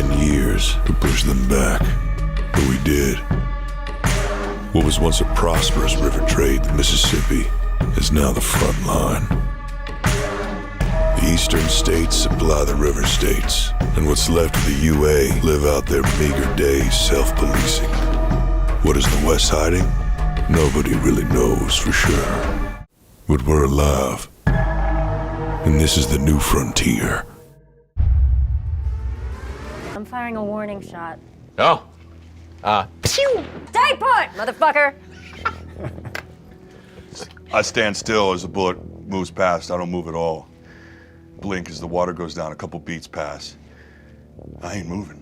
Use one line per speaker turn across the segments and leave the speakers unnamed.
10 years to push them back, but we did. What was once a prosperous river trade, the Mississippi, is now the front line. The eastern states supply the river states, and what's left of the UA live out their meager days self-policing. What is the West hiding? Nobody really knows for sure. But we're alive, and this is the new frontier.
I'm firing a warning shot.
Oh.
Pew! Stay put, motherfucker!
I stand still as the bullet moves past. I don't move at all. Blink as the water goes down. A couple beats pass. I ain't moving.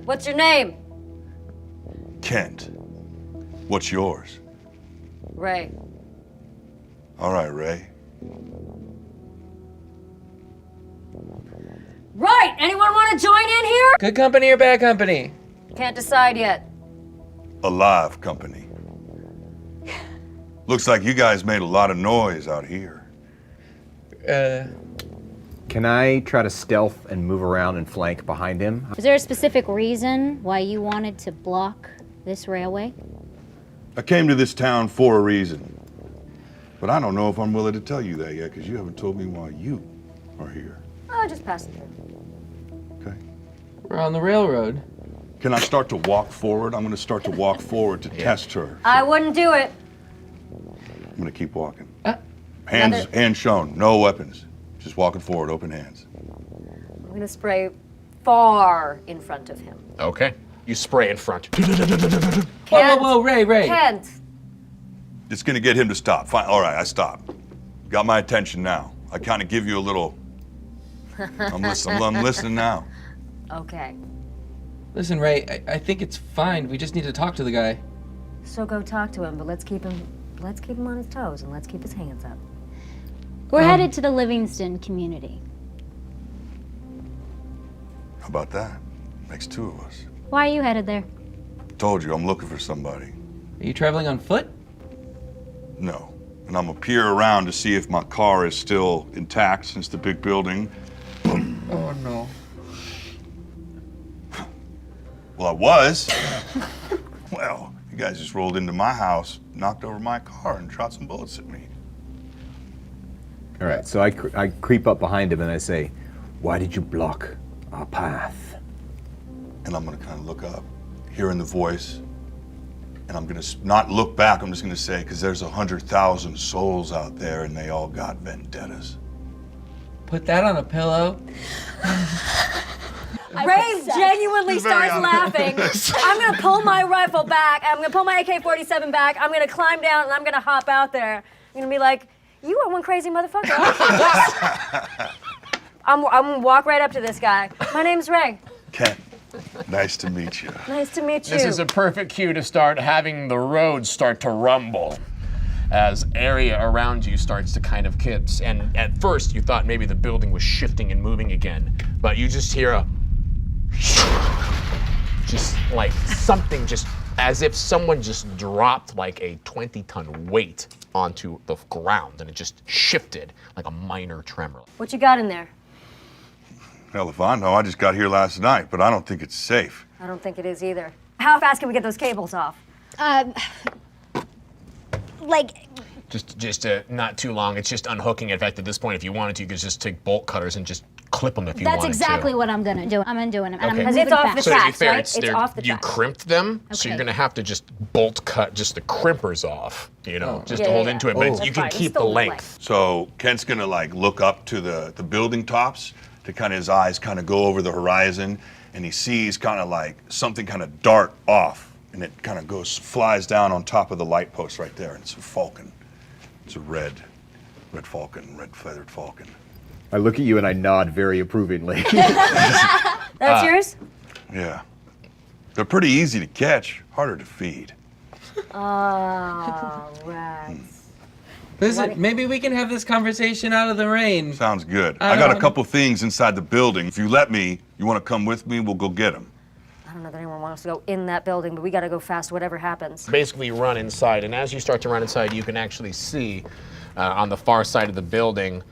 What's your name?
Kent. What's yours?
Ray.
All right, Ray.
Right! Anyone want to join in here?
Good company or bad company?
Can't decide yet.
Alive company. Looks like you guys made a lot of noise out here.
Can I try to stealth and move around and flank behind him?
Is there a specific reason why you wanted to block this railway?
I came to this town for a reason. But I don't know if I'm willing to tell you that yet, because you haven't told me why you are here.
Oh, just pass it through.
Okay.
We're on the railroad.
Can I start to walk forward? I'm going to start to walk forward to test her.
I wouldn't do it.
I'm going to keep walking. Hands shown, no weapons. Just walking forward, open hands.
I'm gonna spray far in front of him.
Okay. You spray in front.
Whoa,
Ray.
Kent!
It's going to get him to stop. Fine. All right, I stop. Got my attention now. I kind of give you a little... I'm listening now.
Okay.
Listen, Ray, I think it's fine. We just need to talk to the guy.
So go talk to him, but let's keep him on his toes and let's keep his hands up.
We're headed to the Livingston community.
How about that? Makes two of us.
Why are you headed there?
Told you, I'm looking for somebody.
Are you traveling on foot?
No. And I'm gonna peer around to see if my car is still intact since the big building.
Oh, no.
Well, I was. Well, you guys just rolled into my house, knocked over my car, and shot some bullets at me.
All right, so I creep up behind him and I say, "Why did you block our path?"
And I'm gonna kind of look up, hearing the voice, and I'm gonna not look back. I'm just gonna say, because there's 100,000 souls out there, and they all got vendettas.
Put that on a pillow.
Ray genuinely starts laughing. I'm gonna pull my rifle back. I'm gonna pull my AK-47 back. I'm gonna climb down and I'm gonna hop out there. I'm gonna be like, "You are one crazy motherfucker." I'm gonna walk right up to this guy. My name's Ray.
Kent, nice to meet you.
Nice to meet you.
This is a perfect cue to start having the road start to rumble as area around you starts to kind of kips. And at first you thought maybe the building was shifting and moving again, but you just hear a just like something, just as if someone just dropped like a 20-ton weight onto the ground and it just shifted like a minor tremor.
What you got in there?
Hell if I know, I just got here last night, but I don't think it's safe.
I don't think it is either. How fast can we get those cables off?
Just not too long. It's just unhooking. In fact, at this point, if you wanted to, you could just take bolt cutters and just clip them if you wanted to.
That's exactly what I'm gonna do. I'm gonna do it. And I'm
Okay.
moving
It's off
fast.
the
So to be
tracks,
fair,
right? It's off the
you
tracks.
crimped them, so
Okay.
you're gonna have to just bolt cut just the crimpers off, you know, just to
Yeah,
hold
yeah,
into it.
yeah.
But
That's
you can
fine.
keep
It's
the
still
length.
So Kent's gonna like look up to the building tops to kind of his eyes kind of go over the horizon, and he sees kind of like something kind of dart off, and it kind of flies down on top of the light post right there, and it's a falcon. It's a red falcon, red feathered falcon.
I look at you and I nod very approvingly.
That's yours?
Yeah. They're pretty easy to catch, harder to feed.
Oh, right.
Listen, maybe we can have this conversation out of the rain.
Sounds good. I got a couple things inside the building. If you let me, you want to come with me, we'll go get them.
I don't know that anyone wants to go in that building, but we gotta go fast whatever happens.
Basically run inside, and as you start to run inside, you can actually see on the far side of the building,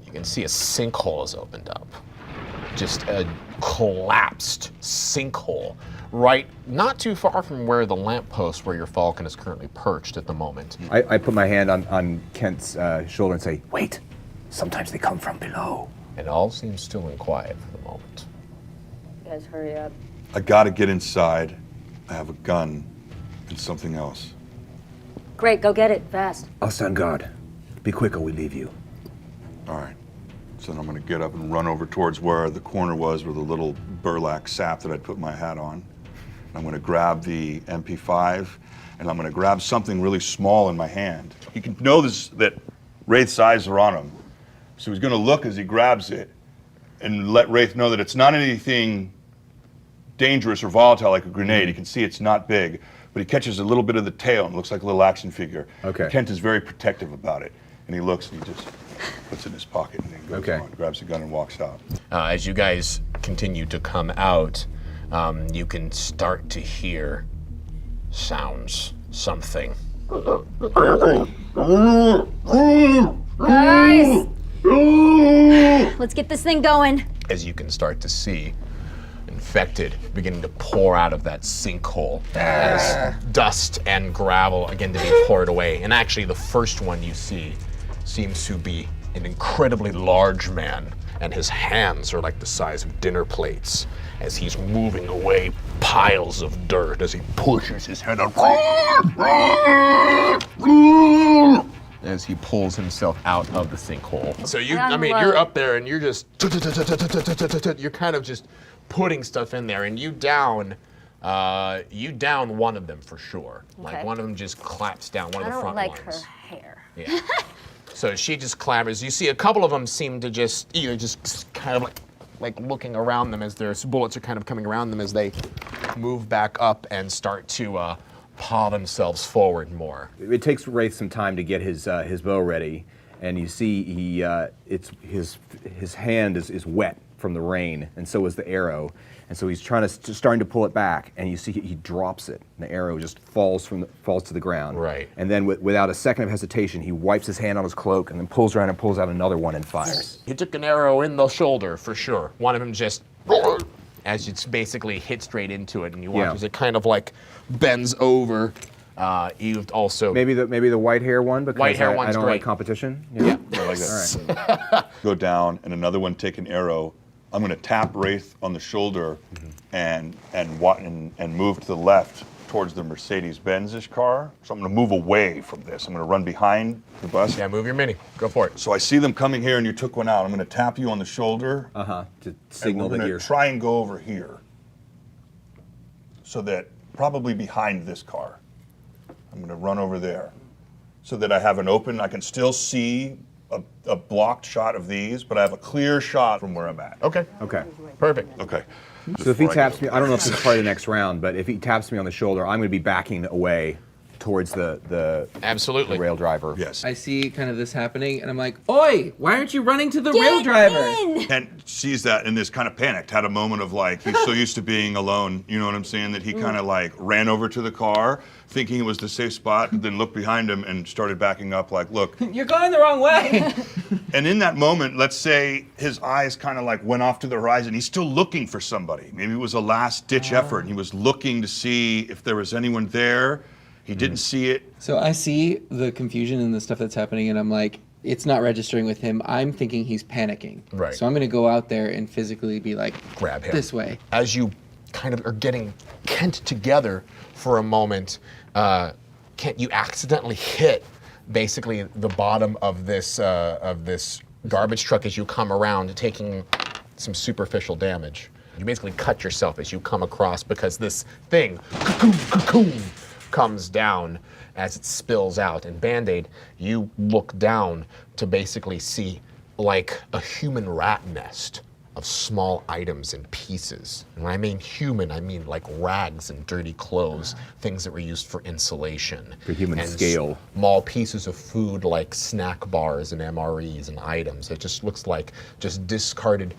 you can see a sinkhole has opened up. just a collapsed sinkhole, right not too far from where the lamppost where your falcon is currently perched at the moment.
I put my hand on Kent's shoulder and say, wait, sometimes they come from below.
And all seems still and quiet for the moment.
You guys hurry up.
I gotta get inside. I have a gun and something else.
Great, go get it, fast.
I'll stand guard. Be quick or we leave you.
All right. So then I'm gonna get up and run over towards where the corner was with a little burlap sack that I'd put my hat on. I'm gonna grab the MP5 and I'm gonna grab something really small in my hand. You can know that Wraith's eyes are on him. So he's gonna look as he grabs it and let Wraith know that it's not anything dangerous or volatile like a grenade. You can see it's not big, but he catches a little bit of the tail and it looks like a little action figure.
Okay.
Kent is very protective about it. And he looks and he just puts it in his pocket and then goes on, grabs the gun and walks out.
As you guys continue to come out, you can start to hear sounds, something.
Guys! Let's get this thing going.
As you can start to see infected beginning to pour out of that sinkhole as dust and gravel begin to be poured away. And actually the first one you see seems to be an incredibly large man, and his hands are like the size of dinner plates as he's moving away piles of dirt as he pushes his head up as he pulls himself out of the sinkhole. So you're up there and you're just you're kind of just putting stuff in there, and you down one of them for sure. Like
Okay.
one of them just claps down, one of the front
I don't like
ones.
her hair.
Yeah. So she just clambers. You see a couple of them seem to just kind of like looking around them as their bullets are kind of coming around them as they move back up and start to paw themselves forward more.
It takes Wraith some time to get his bow ready, and you see his hand is wet from the rain, and so is the arrow, and so he's starting to pull it back, and you see he drops it, and the arrow just falls to the ground.
Right.
And then without a second of hesitation, he wipes his hand on his cloak, and then pulls around and pulls out another one and fires.
He took an arrow in the shoulder for sure. One of them just, as it's basically hit straight into it, and you watch as it kind of like bends over. You've also
Maybe the white hair one, because
White hair
I
one's
don't
great.
like competition.
Yeah.
I like that. All right. Go down and another one take an arrow. I'm gonna tap Wraith on the shoulder and move to the left towards the Mercedes-Benz-ish car. So I'm gonna move away from this. I'm gonna run behind the bus.
Yeah, move your mini. Go for it.
So I see them coming here and you took one out. I'm gonna tap you on the shoulder.
To signal
and we're
that
gonna
you're...
try and go over here. So that probably behind this car. I'm gonna run over there. So that I have an open, I can still see a blocked shot of these, but I have a clear shot from where I'm at.
Okay.
Okay.
Perfect.
Okay.
So if he taps me, I don't know if this is part of the next round, but if he taps me on the shoulder, I'm going to be backing away towards the
Absolutely.
rail driver.
Yes.
I see kind of this happening, and I'm like, "Oi! Why aren't you running to the rail driver?"
And sees that and is kind of panicked, had a moment of like, he's so used to being alone, you know what I'm saying, that he kind of like ran over to the car, thinking it was the safe spot, then looked behind him and started backing up like, look.
You're going the wrong way.
And in that moment, let's say his eyes kind of like went off to the horizon. He's still looking for somebody. Maybe it was a last ditch effort. And he was looking to see if there was anyone there. He didn't see it.
So I see the confusion and the stuff that's happening, and I'm like, it's not registering with him. I'm thinking he's panicking.
Right.
So I'm going to go out there and physically be like,
Grab him.
this way.
As you kind of are getting Kent together for a moment, Kent, you accidentally hit basically the bottom of this garbage truck as you come around, taking some superficial damage. You basically cut yourself as you come across because this thing, cocoon, comes down as it spills out. And Band-Aid, you look down to basically see like a human rat nest of small items and pieces. And when I mean human, I mean like rags and dirty clothes, things that were used for insulation.
For human
and
scale.
Small pieces of food like snack bars and MREs and items. It just looks like just discarded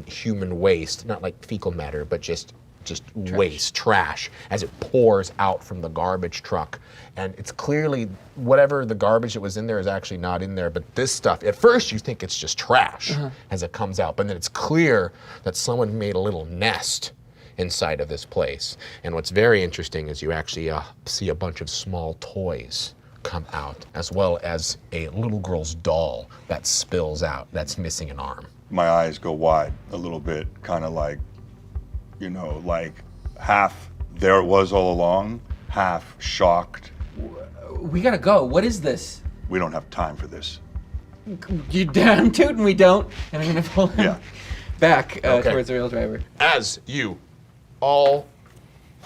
human waste, not like fecal matter, but just just waste, trash, as it pours out from the garbage truck. And it's clearly, whatever the garbage that was in there is actually not in there, but this stuff, at first you think it's just trash as it comes out, but then it's clear that someone made a little nest inside of this place. And what's very interesting is you actually see a bunch of small toys come out, as well as a little girl's doll that spills out, that's missing an arm.
My eyes go wide a little bit, kind of like, you know, like half there it was all along, half shocked.
We gotta go. What is this?
We don't have time for this.
You damn tootin' we don't. And I'm gonna pull him back
Okay.
towards the rail driver.
As you, all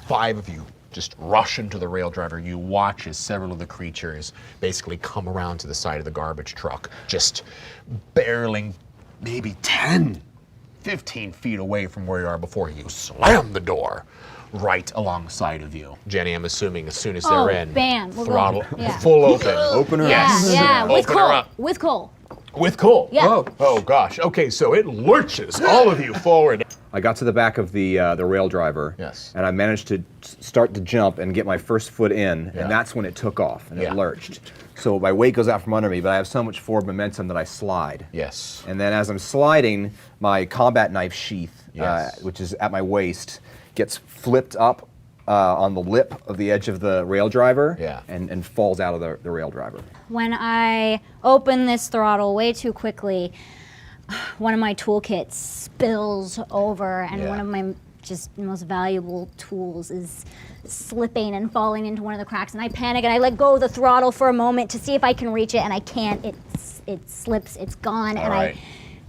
5 of you, just rush into the rail driver, you watch as several of the creatures basically come around to the side of the garbage truck, just barreling maybe 10, 15 feet away from where you are before you slam the door right alongside of you. Jenny, I'm assuming as soon as they're in,
bam, we're
throttle,
going. Yeah.
full open.
Open her
Yeah,
up.
yeah, with
Open her
Cole.
up.
With Cole.
With Cole.
Yeah.
Oh gosh. Okay, so it lurches all of you forward.
I got to the back of the rail driver.
Yes.
And I managed to start to jump and get my first foot in,
Yeah.
and that's when it took off and
Yeah.
it lurched. So my weight goes out from under me, but I have so much forward momentum that I slide.
Yes.
And then as I'm sliding, my combat knife sheath,
Yes.
which is at my waist, gets flipped up on the lip of the edge of the rail driver and falls out of the rail driver.
When I open this throttle way too quickly, one of my toolkits spills over, and one of my just most valuable tools is slipping and falling into one of the cracks, and I panic and I let go of the throttle for a moment to see if I can reach it, and I can't. It slips, it's gone, and
right.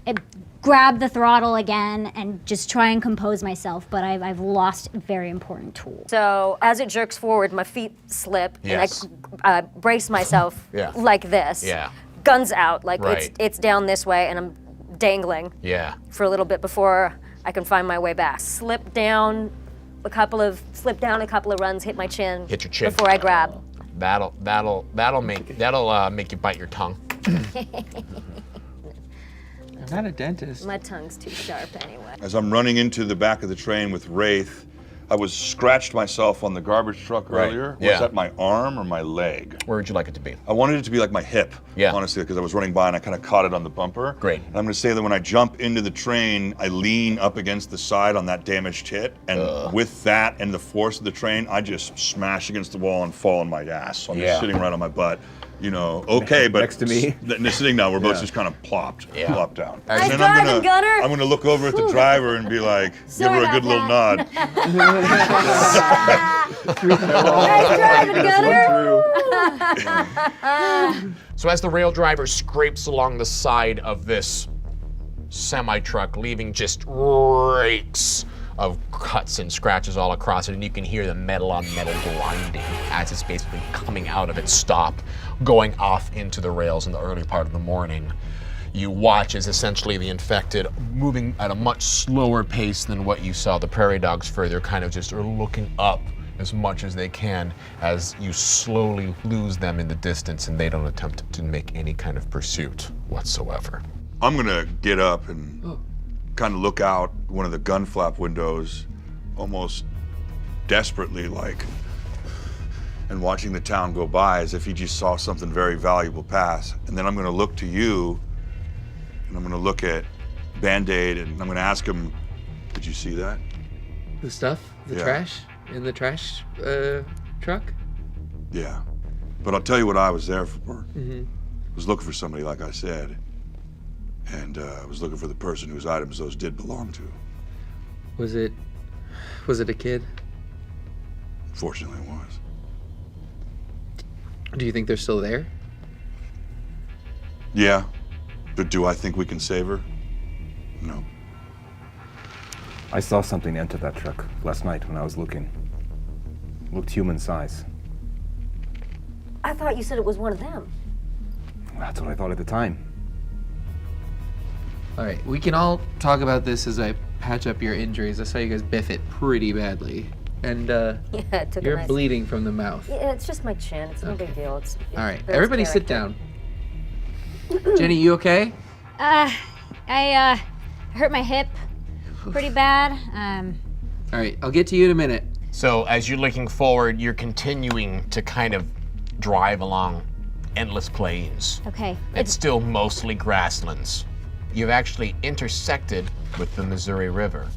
I grab the throttle again and just try and compose myself, but I've lost a very important tool.
So as it jerks forward, my feet slip,
Yes.
and I brace myself like this.
Yeah.
Guns out, like
Right.
it's down this way, and I'm dangling
Yeah.
for a little bit before I can find my way back. Slip down a couple of runs, hit my chin.
Hit your chin.
Before I grab.
That'll make you bite your tongue.
I'm not a dentist.
My tongue's too sharp anyway.
As I'm running into the back of the train with Wraith, I was scratched myself on the garbage truck
Right.
earlier.
Yeah.
Was that my arm or my leg?
Where would you like it to be?
I wanted it to be like my hip,
Yeah.
honestly, because I was running by and I kind of caught it on the bumper.
Great.
And I'm going to say that when I jump into the train, I lean up against the side on that damaged hit, and with that and the force of the train, I just smash against the wall and fall on my ass. So I'm just sitting right on my butt. You know, okay, but
Next to me?
Sitting down, we're both just kind of plopped down.
Nice
And then
driving, Gunner.
I'm gonna look over at the driver and be like, give her a
Sorry
good little
about
nod.
Nice driving, Gunner!
So as the rail driver scrapes along the side of this semi-truck, leaving just rakes of cuts and scratches all across it, and you can hear the metal on metal grinding as it's basically coming out of its stop, going off into the rails in the early part of the morning. You watch as essentially the infected, moving at a much slower pace than what you saw the prairie dogs further, kind of just are looking up as much as they can as you slowly lose them in the distance and they don't attempt to make any kind of pursuit whatsoever.
I'm gonna get up and kind of look out one of the gun flap windows, almost desperately like, and watching the town go by as if he just saw something very valuable pass. And then I'm gonna look to you, and I'm gonna look at Band-Aid, and I'm gonna ask him, did you see that?
The stuff? The
Yeah.
trash? In the trash truck?
Yeah. But I'll tell you what I was there for. I was looking for somebody, like I said. And I was looking for the person whose items those did belong to.
Was it a kid?
Fortunately, it was.
Do you think they're still there?
Yeah. But do I think we can save her? No.
I saw something enter that truck last night when I was looking. Looked human size.
I thought you said it was one of them.
That's what I thought at the time.
All right, we can all talk about this as I patch up your injuries. I saw you guys biff it pretty badly. And
Yeah, it took
you're
a nice...
bleeding from the mouth.
Yeah, it's just my chin. It's no big deal. It's
All right,
builds
everybody sit
character.
down. Jenny, you okay?
I hurt my hip pretty bad.
All right, I'll get to you in a minute.
So as you're looking forward, you're continuing to kind of drive along endless plains.
Okay.
It's still mostly grasslands. You've actually intersected with the Missouri River.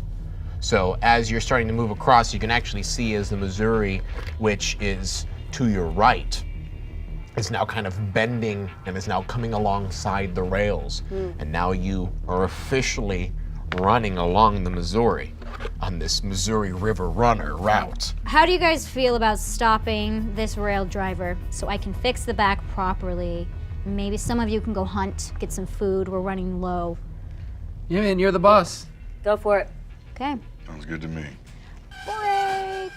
So as you're starting to move across, you can actually see as the Missouri, which is to your right, is now kind of bending and is now coming alongside the rails. And now you are officially running along the Missouri on this Missouri River runner route.
How do you guys feel about stopping this rail driver so I can fix the back properly? Maybe some of you can go hunt, get some food. We're running low.
Yeah, man, you're the boss.
Go for it.
Okay.
Sounds good to me.
Break.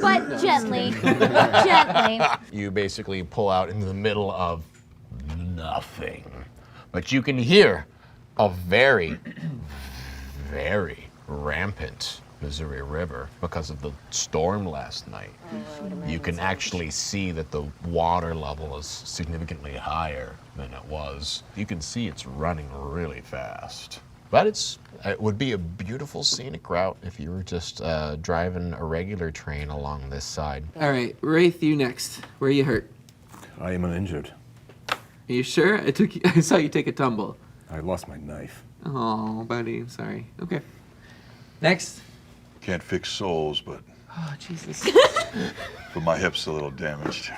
But gently. Gently.
You basically pull out into the middle of nothing. But you can hear a very, very rampant Missouri River because of the storm last night. You can actually see that the water level is significantly higher than it was. You can see it's running really fast. But it would be a beautiful scenic route if you were just driving a regular train along this side.
All right, Wraith, you next. Where are you hurt?
I am uninjured.
Are you sure? I saw you take a tumble.
I lost my knife.
Oh, buddy, I'm sorry. Okay. Next.
Can't fix souls, but
Oh, Jesus.
my hip's a little damaged.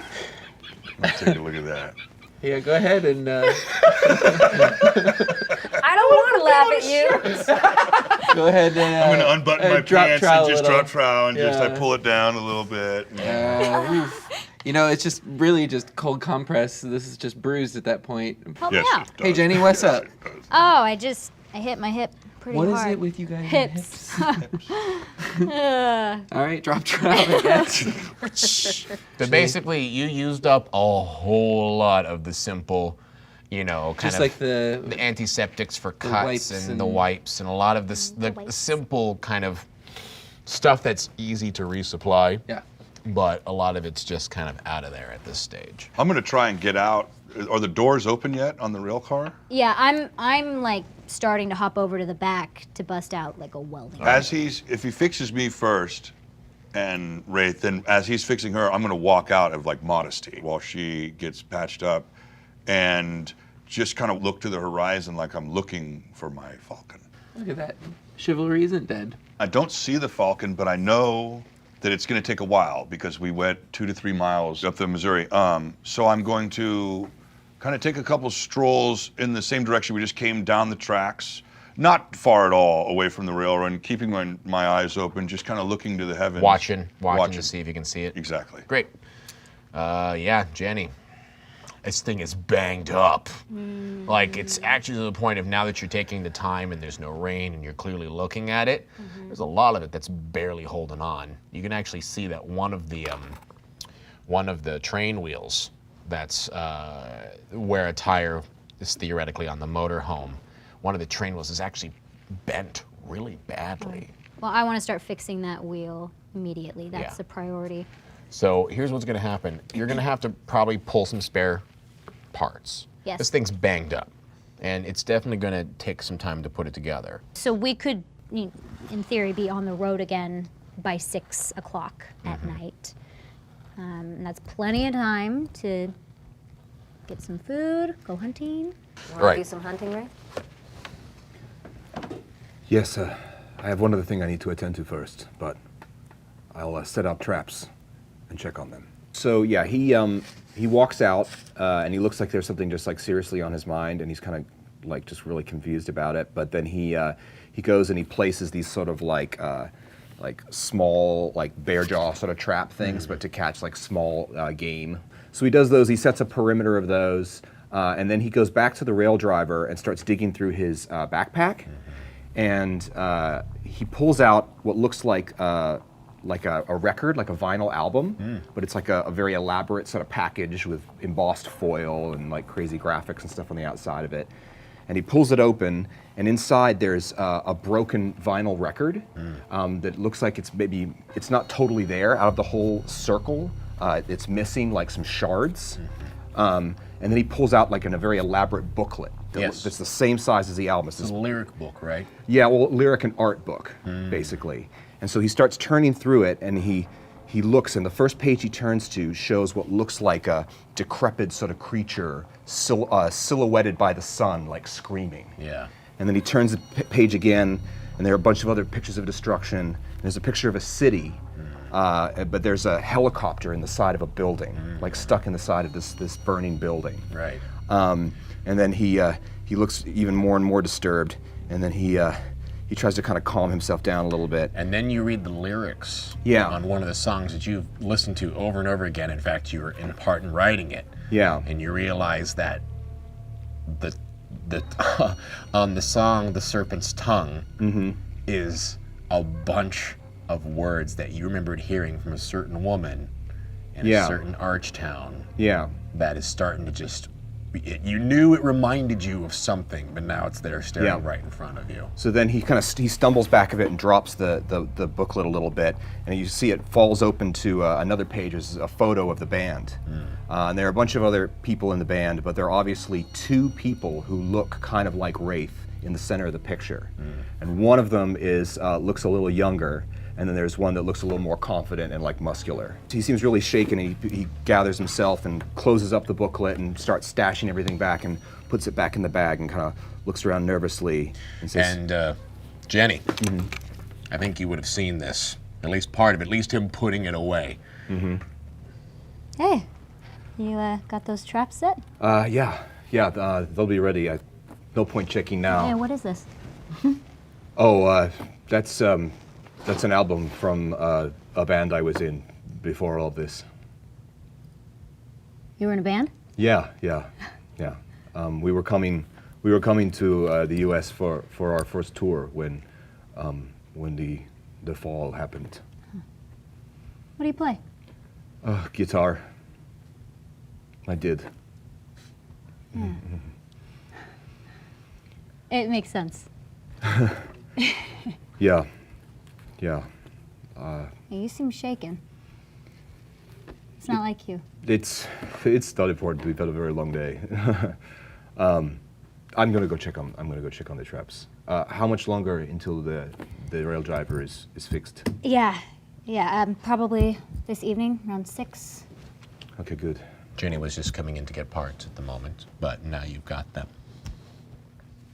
Let's take a look at that.
Yeah, go ahead and.
I don't want to laugh at you.
Go ahead and.
I'm gonna unbutton my
drop
pants
trowel
and just
a little.
drop trowel and just I
Yeah.
pull it down a little bit.
Oof. You know, it's just really just cold compress. This is just bruised at that point.
Help me
Yes,
out.
it does.
Hey, Jenny, what's
Yes,
up?
it does.
Oh, I hit my hip pretty
What
hard.
is it with you guys?
Hips.
All right, drop trowel, I guess.
But basically, you used up a whole lot of the simple, kind
Just
of
like the
antiseptics for cuts
wipes
and the
and-
wipes and a lot of this, the
wipes.
simple kind of stuff that's easy to resupply.
yeah.
But a lot of it's just kind of out of there at this stage.
I'm gonna try and get out. Are the doors open yet on the rail car?
Yeah, I'm like starting to hop over to the back to bust out like a welding.
If he fixes me first, and Wraith, then as he's fixing her, I'm gonna walk out of like modesty while she gets patched up, and just kind of look to the horizon like I'm looking for my falcon.
Look at that. Chivalry isn't dead.
I don't see the falcon, but I know that it's going to take a while because we went 2 to 3 miles up the Missouri. So I'm going to kind of take a couple strolls in the same direction we just came down the tracks, not far at all away from the railroad, keeping my eyes open, just kind of looking to the heavens.
Watching to see if you can see it.
Exactly.
Great. Yeah, Jenny. This thing is banged up. Like, it's actually to the point of now that you're taking the time and there's no rain and you're clearly looking at it, there's a lot of it that's barely holding on. You can actually see that one of the train wheels that's where a tire is theoretically on the motorhome, one of the train wheels is actually bent really badly.
Well, I want to start fixing that wheel immediately. That's
Yeah.
the priority.
So here's what's gonna happen. You're gonna have to probably pull some spare parts.
Yes.
This thing's banged up, and it's definitely gonna take some time to put it together.
So we could, in theory, be on the road again by 6 o'clock at night. And that's plenty of time to get some food, go hunting.
Want
Right.
to do some hunting, Ray?
Yes, I have one other thing I need to attend to first, but I'll set up traps and check on them. So yeah, he walks out and he looks like there's something just like seriously on his mind, and he's kind of like just really confused about it. But then he goes and he places these sort of like small like bear jaw sort of trap things, but to catch like small game. So he does those. He sets a perimeter of those, and then he goes back to the rail driver and starts digging through his backpack, and he pulls out what looks like a record, like a vinyl album, but it's like a very elaborate sort of package with embossed foil and like crazy graphics and stuff on the outside of it. And he pulls it open, and inside there's a broken vinyl record that looks like it's not totally there. Out of the whole circle, it's missing like some shards. And then he pulls out like a very elaborate booklet
Yes.
that's the same size as the album. It's
It's a lyric book, right?
yeah, well, lyric and art book, basically. And so he starts turning through it, and he looks, and the first page he turns to shows what looks like a decrepit sort of creature silhouetted by the sun, like screaming.
Yeah.
And then he turns the page again, and there are a bunch of other pictures of destruction. There's a picture of a city, but there's a helicopter in the side of a building, like stuck in the side of this burning building.
Right.
And then he looks even more and more disturbed, and then he tries to kind of calm himself down a little bit.
And then you read the lyrics
Yeah.
on one of the songs that you've listened to over and over again. In fact, you were in part in writing it.
Yeah.
And you realize that on the song "The Serpent's Tongue" is a bunch of words that you remembered hearing from a certain woman in a certain arch town.
Yeah.
That is starting to just. You knew it reminded you of something, but now it's there staring right in front of you.
So then he kind of he stumbles back of it and drops the booklet a little bit, and you see it falls open to another page. Is a photo of the band, and there are a bunch of other people in the band, but there are obviously two people who look kind of like Wraith in the center of the picture, and one of them is looks a little younger. And then there's one that looks a little more confident and like muscular. He seems really shaken. He gathers himself and closes up the booklet and starts stashing everything back and puts it back in the bag and kind of looks around nervously and says,
And Jenny, I think you would have seen this, at least part of it, at least him putting it away.
Hey, you got those traps set?
yeah, they'll be ready. No point checking now.
Hey, what is this?
Oh, that's an album from a band I was in before all this.
You were in a band?
Yeah. We were coming to the U.S. for our first tour when the fall happened.
What do you play?
Guitar. I did.
It makes sense.
Yeah.
Hey, you seem shaken. It's not like you.
It's not important. We've had a very long day. I'm gonna go check on the traps. How much longer until the rail driver is fixed?
Yeah. Probably this evening around 6.
Okay, good.
Jenny was just coming in to get parts at the moment, but now you've got them.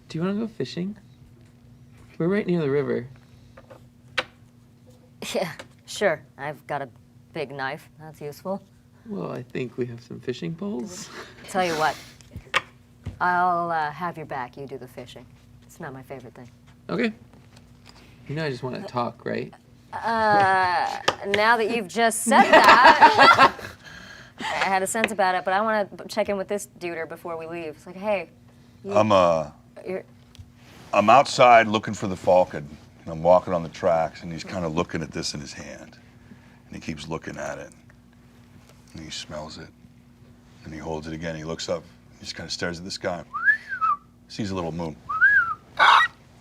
Do you want to go fishing? We're right near the river.
Yeah, sure. I've got a big knife. That's useful.
Well, I think we have some fishing poles.
Tell you what, I'll have your back. You do the fishing. It's not my favorite thing.
Okay. You know I just want to talk, right?
Now that you've just said that, I had a sense about it, but I want to check in with this duder before we leave. It's like, hey, you're,
I'm outside looking for the falcon. And I'm walking on the tracks, and he's kind of looking at this in his hand. And he keeps looking at it. And he smells it. And he holds it again. He looks up. He just kind of stares at the sky. Sees a little moon.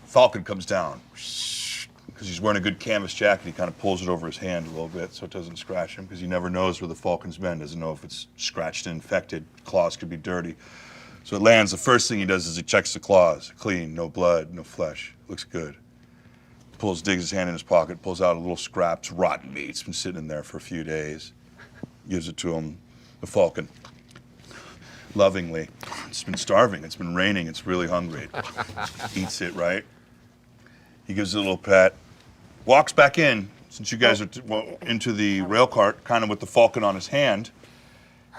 Falcon comes down. Because he's wearing a good canvas jacket, he kind of pulls it over his hand a little bit so it doesn't scratch him, because he never knows where the falcon's been. Doesn't know if it's scratched and infected. Claws could be dirty. So it lands. The first thing he does is he checks the claws. Clean, no blood, no flesh. Looks good. Digs his hand in his pocket, pulls out a little scrap. It's rotten meat. It's been sitting in there for a few days. Gives it to him. The falcon, lovingly. It's been starving. It's been raining. It's really hungry. Eats it, right? He gives it a little pet. Walks back in, since you guys are into the rail cart, kind of with the falcon on his hand.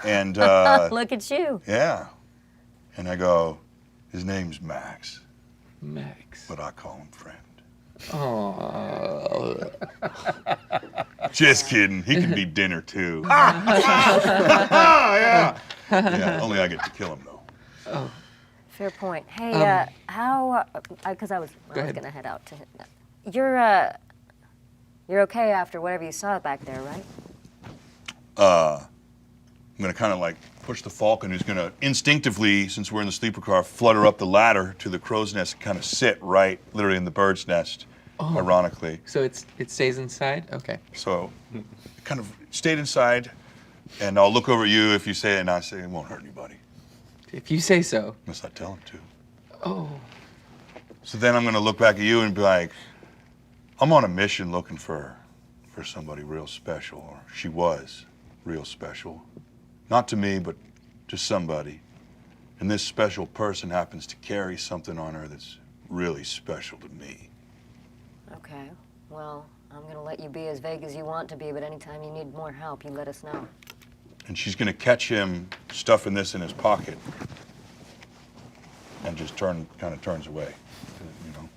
And
look at you.
yeah. And I go, his name's Max,
Max.
but I call him friend.
Oh.
Just kidding. He can be dinner too. Yeah. Only I get to kill him though.
Fair point. Hey, how? Because I was
ahead.
gonna head out to. You're okay after whatever you saw back there, right?
I'm gonna kind of like push the falcon, who's gonna instinctively, since we're in the sleeper car, flutter up the ladder to the crow's nest and kind of sit right, literally in the bird's nest. Ironically.
So it stays inside? Okay.
So kind of stayed inside, and I'll look over at you if you say it, and I say it won't hurt anybody.
If you say so.
Unless I tell him to.
Oh.
So then I'm gonna look back at you and be like, I'm on a mission looking for somebody real special, or she was real special. Not to me, but to somebody. And this special person happens to carry something on her that's really special to me.
Okay, well, I'm gonna let you be as vague as you want to be, but anytime you need more help, you let us know.
And she's gonna catch him stuffing this in his pocket and just kind of turns away, you know.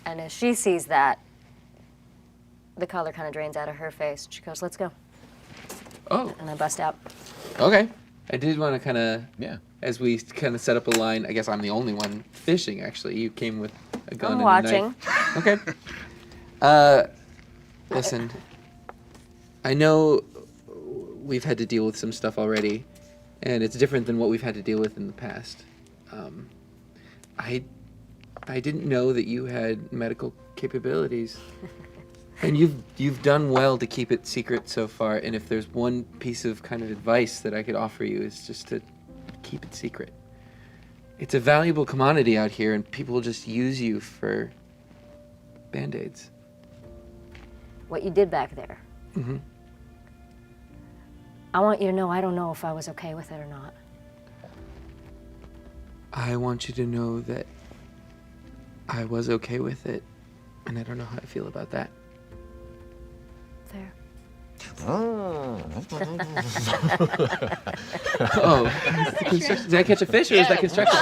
And as she sees that, the color kind of drains out of her face. She goes, let's go.
Oh,
And I bust out.
okay. I did want to kind of,
Yeah.
as we kind of set up a line, I guess I'm the only one fishing, actually. You came with a gun
I'm
and
watching.
a knife. Okay. Listen, I know we've had to deal with some stuff already, and it's different than what we've had to deal with in the past. I didn't know that you had medical capabilities. And you've done well to keep it secret so far, and if there's one piece of kind of advice that I could offer you is just to keep it secret. It's a valuable commodity out here, and people just use you for Band-Aids.
What you did back there.
Mm-hmm.
I want you to know I don't know if I was okay with it or not.
I want you to know that I was okay with it, and I don't know how I feel about that.
Fair.
Oh, did I catch a fish, or is that construction?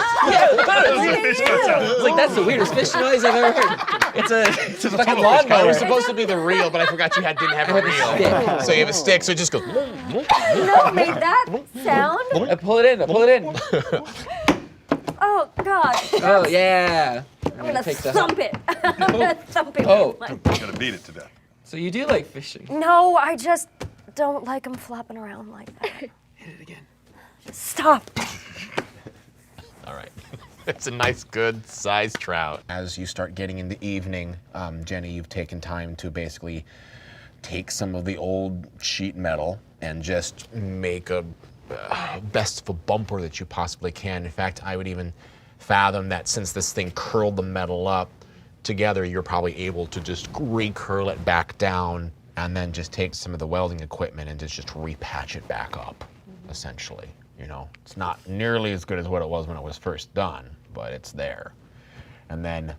It's like, that's the weirdest fish noise I've ever heard. It's a fucking
It
lawnmower.
was supposed to be the reel, but I forgot you didn't have a reel. So you have a stick, so it just goes.
You know what made that sound?
I pull it in.
Oh, God.
Oh, yeah.
I'm gonna thump it. I'm gonna thump it.
Oh.
with my-
I'm gonna beat it to death.
So you do like fishing?
No, I just don't like them flopping around like that.
Hit it again.
Stop.
All right. It's a nice, good sized trout. As you start getting into evening, Jenny, you've taken time to basically take some of the old sheet metal and just make a best of a bumper that you possibly can. In fact, I would even fathom that since this thing curled the metal up together, you're probably able to just recurl it back down and then just take some of the welding equipment and just repatch it back up, essentially. You know, it's not nearly as good as what it was when it was first done, but it's there. And then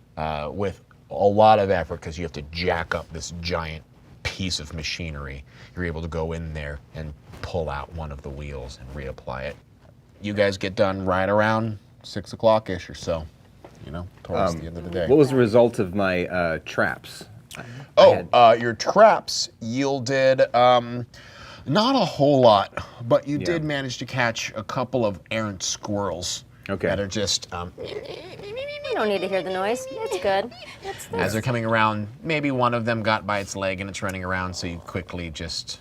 with a lot of effort, because you have to jack up this giant piece of machinery, you're able to go in there and pull out one of the wheels and reapply it. You guys get done right around 6 o'clock-ish or so, you know, towards the end of the day.
What was the result of my traps?
Your traps yielded not a whole lot, but you did manage to catch a couple of errant squirrels that are just,
You don't need to hear the noise. It's good.
as they're coming around, maybe one of them got by its leg and it's running around, so you quickly just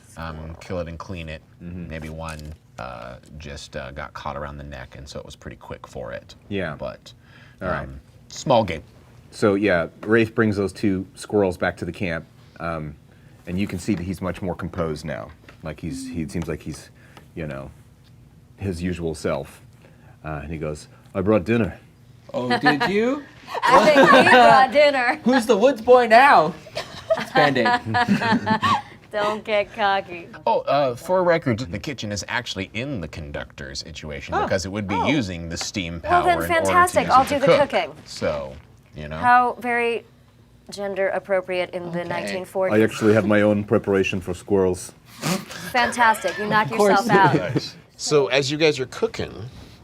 kill it and clean it. Maybe one just got caught around the neck, and so it was pretty quick for it.
Yeah.
But
All right.
small game.
So yeah, Rafe brings those two squirrels back to the camp, and you can see that he's much more composed now. Like he seems like he's, you know, his usual self. And he goes, "I brought dinner."
Oh, did you?
I think we brought dinner.
Who's the woods boy now? It's Band-Aid.
Don't get cocky.
For a record, the kitchen is actually in the conductor's situation because it would be using the steam power.
Well, then
in order to
fantastic.
use
I'll
it to
do the
cook.
cooking.
So, you know.
How very gender appropriate in the 1940s.
I actually have my own preparation for squirrels.
Fantastic. You knock
course
yourself out.
Nice.
So as you guys are cooking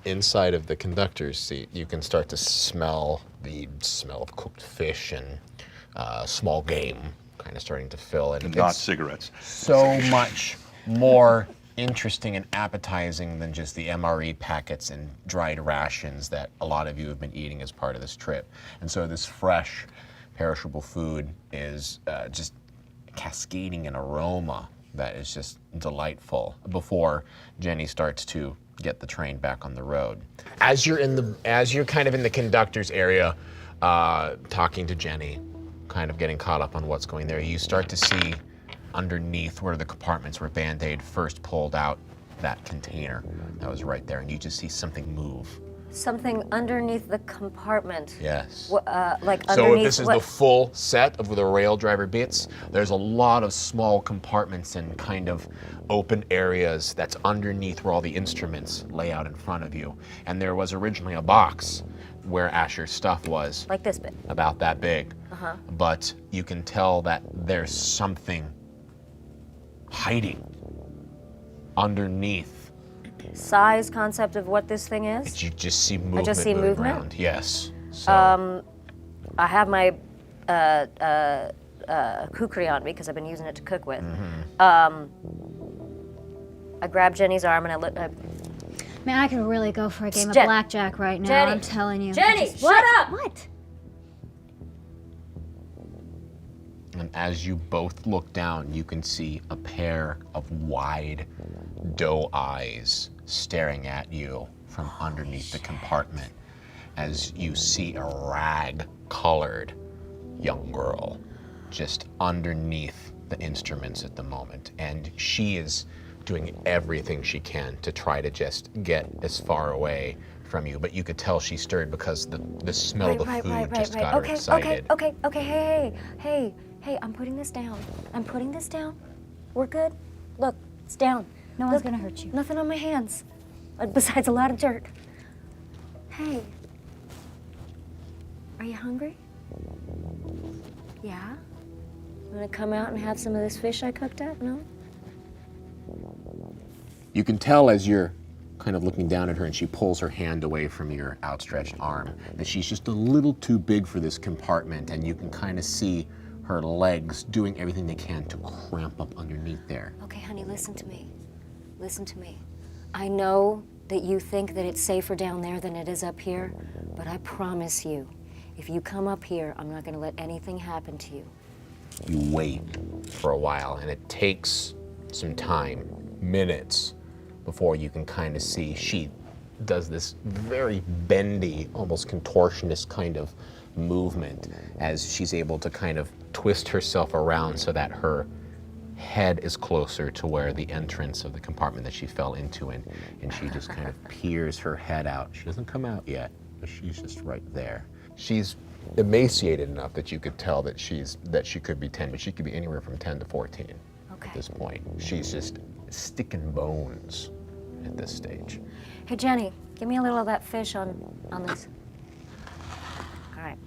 inside of the conductor's seat, you can start to smell the smell of cooked fish and small game kind of starting to fill in.
And not cigarettes.
So much more interesting and appetizing than just the MRE packets and dried rations that a lot of you have been eating as part of this trip. And so this fresh, perishable food is just cascading an aroma that is just delightful before Jenny starts to get the train back on the road. As you're kind of in the conductor's area, talking to Jenny, kind of getting caught up on what's going there, you start to see underneath where the compartments where Band-Aid first pulled out that container that was right there, and you just see something move
Something underneath the compartment.
Yes.
Like
So
underneath
if this is
what?
the full set of the rail driver bits, there's a lot of small compartments and kind of open areas that's underneath where all the instruments lay out in front of you. And there was originally a box where Asher's stuff was.
Like this bit.
About that big.
Uh-huh.
But you can tell that there's something hiding underneath.
Size concept of what this thing is?
You just see movement.
just see
moving
movement?
around. Yes. So,
I have my kukri on me because I've been using it to cook with. I grab Jenny's arm and I look.
Man, I could really go for a game of
Jen-
blackjack right now.
Jenny.
I'm telling you.
Jenny,
Just-
shut up!
What?
and as you both look down, you can see a pair of wide doe eyes staring at you from underneath the compartment as you see a rag-colored young girl just underneath the instruments at the moment. And she is doing everything she can to try to just get as far away from you. But you could tell she stirred because the smell of the food just got her excited.
Okay. Hey, I'm putting this down. We're good. Look, it's down.
No one's
Look,
gonna hurt you.
Nothing on my hands, besides a lot of dirt. Hey, are you hungry? Yeah? Want to come out and have some of this fish I cooked up? No?
You can tell as you're kind of looking down at her and she pulls her hand away from your outstretched arm that she's just a little too big for this compartment, and you can kind of see her legs doing everything they can to cramp up underneath there.
Okay, honey, listen to me. I know that you think that it's safer down there than it is up here, but I promise you, if you come up here, I'm not going to let anything happen to you.
You wait for a while, and it takes some time, minutes, before you can kind of see she does this very bendy, almost contortionist kind of movement as she's able to kind of twist herself around so that her head is closer to where the entrance of the compartment that she fell into and she just kind of peers her head out. She doesn't come out yet, but she's just right there. She's emaciated enough that you could tell that she could be 10, but she could be anywhere from 10 to 14 at this point. She's just sticking bones at this stage.
Hey, Jenny, give me a little of that fish on this. All right.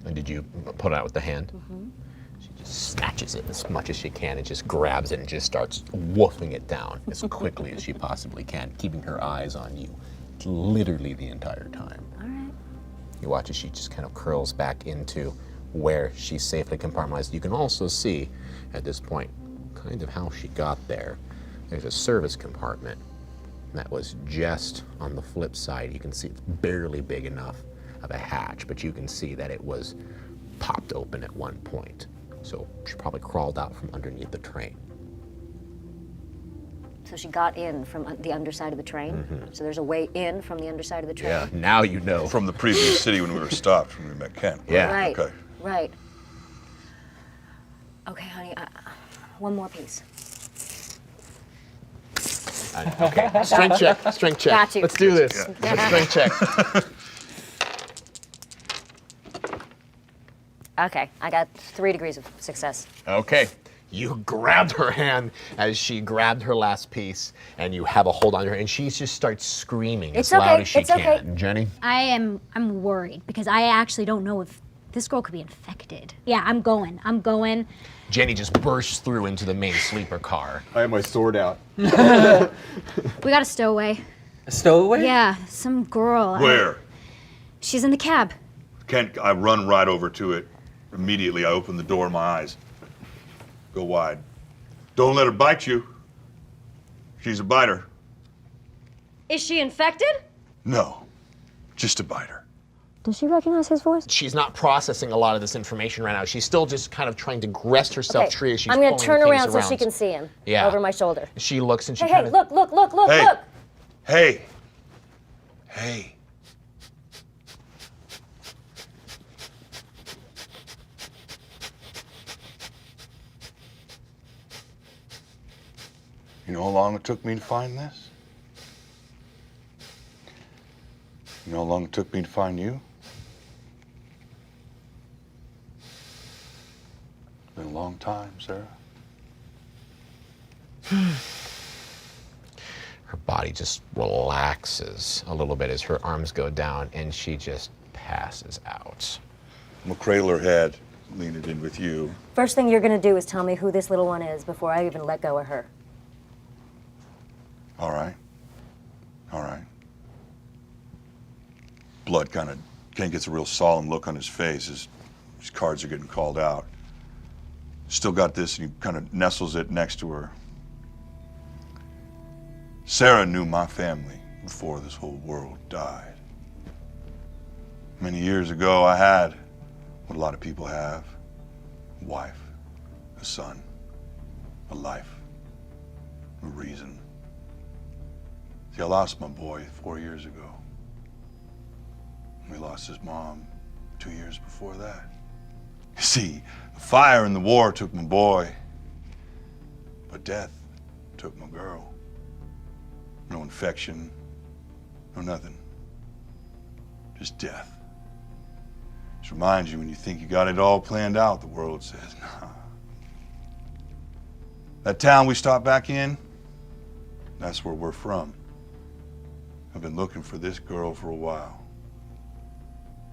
And did you put it out with the hand? Mm-hmm. She just snatches it as much as she can and just grabs it and just starts woofing it down as quickly as she possibly can, keeping her eyes on you literally the entire time.
All right.
You watch as she just kind of curls back into where she's safely compartmentalized. You can also see at this point kind of how she got there. There's a service compartment that was just on the flip side. You can see it's barely big enough of a hatch, but you can see that it was popped open at one point. So she probably crawled out from underneath the train.
So she got in from the underside of the train? Mm-hmm. So there's a way in from the underside of the train?
Yeah, now you know.
From the previous city when we were stopped, when we met Kent.
Yeah.
Right.
Okay.
Right. Okay, honey, one more piece.
Okay, strength check.
Got you.
Let's do this.
Yeah.
Strength check.
Okay, I got 3 degrees of success.
Okay. You grabbed her hand as she grabbed her last piece, and you have a hold on her, and she just starts screaming as loud as she can.
Okay.
Jenny?
I'm worried because I actually don't know if this girl could be infected. Yeah, I'm going.
Jenny just bursts through into the main sleeper car.
I have my sword out.
We got a stowaway.
A stowaway?
Yeah, some girl.
Where?
She's in the cab.
Kent, I run right over to it. Immediately, I open the door, my eyes go wide. Don't let her bite you. She's a biter.
Is she infected?
No, just a biter.
Does she recognize his voice?
She's not processing a lot of this information right now. She's still just kind of trying to wrest herself free as she's
I'm
pulling
gonna turn
things
around so she can see him.
Yeah.
Over my shoulder.
She looks and she
Hey,
kind of...
look.
Hey. Hey. You know how long it took me to find this? You know how long it took me to find you? It's been a long time, Sarah.
Her body just relaxes a little bit as her arms go down, and she just passes out.
I'm gonna cradle her head, lean it in with you.
First thing you're gonna do is tell me who this little one is before I even let go of her.
All right. All right. Blood Ken gets a real solemn look on his face as his cards are getting called out. Still got this, and he kind of nestles it next to her. Sarah knew my family before this whole world died. Many years ago, I had what a lot of people have: a wife, a son, a life, a reason. See, I lost my boy 4 years ago. We lost his mom 2 years before that. You see, the fire and the war took my boy, but death took my girl. No infection, no nothing. Just death. Just reminds you when you think you got it all planned out, the world says, nah. That town we stopped back in, that's where we're from. I've been looking for this girl for a while.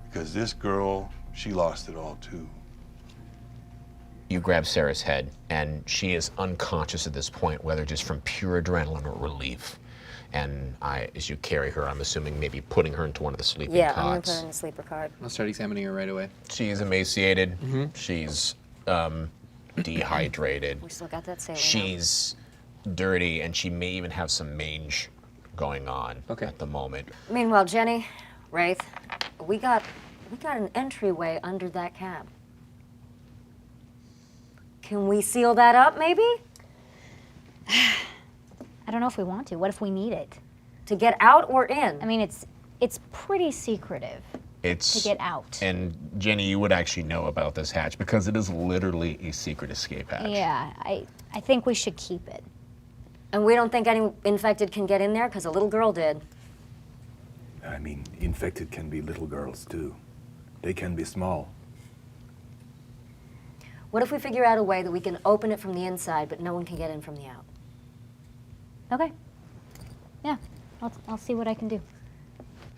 Because this girl, she lost it all too.
You grab Sarah's head, and she is unconscious at this point, whether just from pure adrenaline or relief. And as you carry her, I'm assuming maybe putting her into one of the sleeping
Yeah,
cots.
I'm gonna put her in the sleeper cot.
I'll start examining her right away.
She is emaciated. She's dehydrated.
We still got that saline.
She's dirty, and she may even have some mange going on at the moment.
Meanwhile, Jenny, Wraith, we got an entryway under that cab. Can we seal that up, maybe?
I don't know if we want to. What if we need it?
To get out or in?
I mean, it's pretty secretive to get out.
And Jenny, you would actually know about this hatch because it is literally a secret escape hatch.
Yeah, I think we should keep it.
And we don't think any infected can get in there because a little girl did.
I mean, infected can be little girls too. They can be small.
What if we figure out a way that we can open it from the inside, but no one can get in from the out?
Okay. Yeah, I'll see what I can do.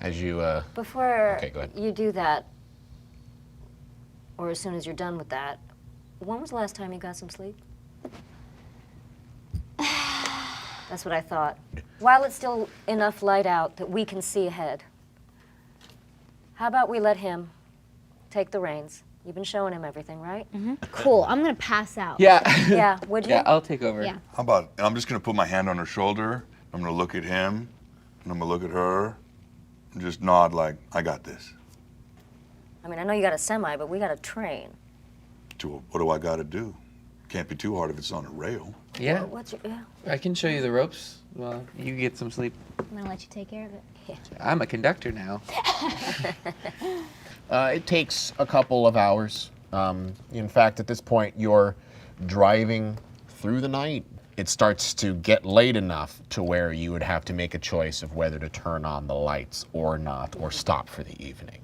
As you,
Before
Okay, go ahead.
you do that, or as soon as you're done with that, when was the last time you got some sleep? That's what I thought. While it's still enough light out that we can see ahead, how about we let him take the reins? You've been showing him everything, right?
Cool, I'm gonna pass out.
Yeah.
Yeah, would you?
Yeah, I'll take over.
Yeah.
How about, I'm just gonna put my hand on her shoulder, I'm gonna look at him, and I'm gonna look at her, and just nod like, I got this.
I mean, I know you got a semi, but we got a train.
What do I gotta do? Can't be too hard if it's on a rail.
Yeah,
What's your, yeah.
I can show you the ropes while you get some sleep.
I'm gonna let you take care of it.
I'm a conductor now.
It takes a couple of hours. In fact, at this point, you're driving through the night. It starts to get late enough to where you would have to make a choice of whether to turn on the lights or not, or stop for the evening.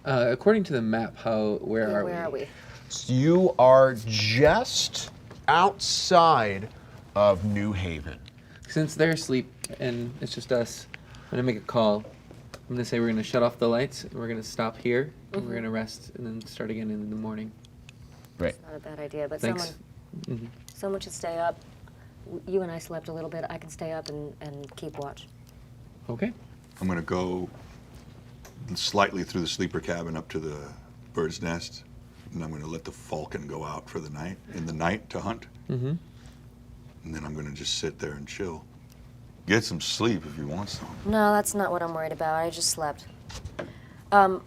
According to the map, where are we?
Where are we?
So you are just outside of New Haven.
Since they're asleep and it's just us, I'm gonna make a call. I'm gonna say we're gonna shut off the lights and we're gonna stop here and we're gonna rest and then start again in the morning.
Right.
Not a bad idea, but
Thanks.
someone should stay up. You and I slept a little bit. I can stay up and keep watch.
Okay.
I'm gonna go slightly through the sleeper cabin up to the bird's nest, and I'm gonna let the falcon go out for the night, in the night to hunt.
Mm-hmm.
And then I'm gonna just sit there and chill. Get some sleep if you want some.
No, that's not what I'm worried about. I just slept. I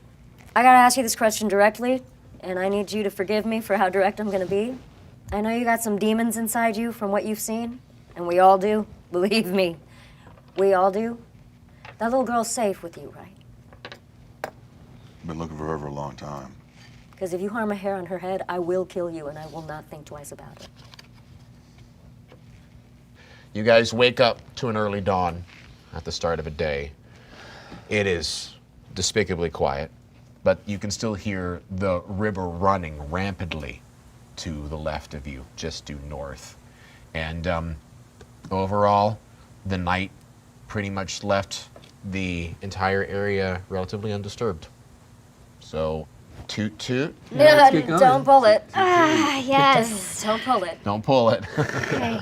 gotta ask you this question directly, and I need you to forgive me for how direct I'm gonna be. I know you got some demons inside you from what you've seen, and we all do. Believe me, we all do. That little girl's safe with you, right?
I've been looking for her for a long time.
Because if you harm a hair on her head, I will kill you, and I will not think twice about it.
You guys wake up to an early dawn at the start of a day. It is despicably quiet, but you can still hear the river running rampantly to the left of you, just due north. And overall, the night pretty much left the entire area relatively undisturbed. So, toot toot.
let's get going.
Don't pull it.
Yes.
Don't pull it.
Don't pull it.
Okay.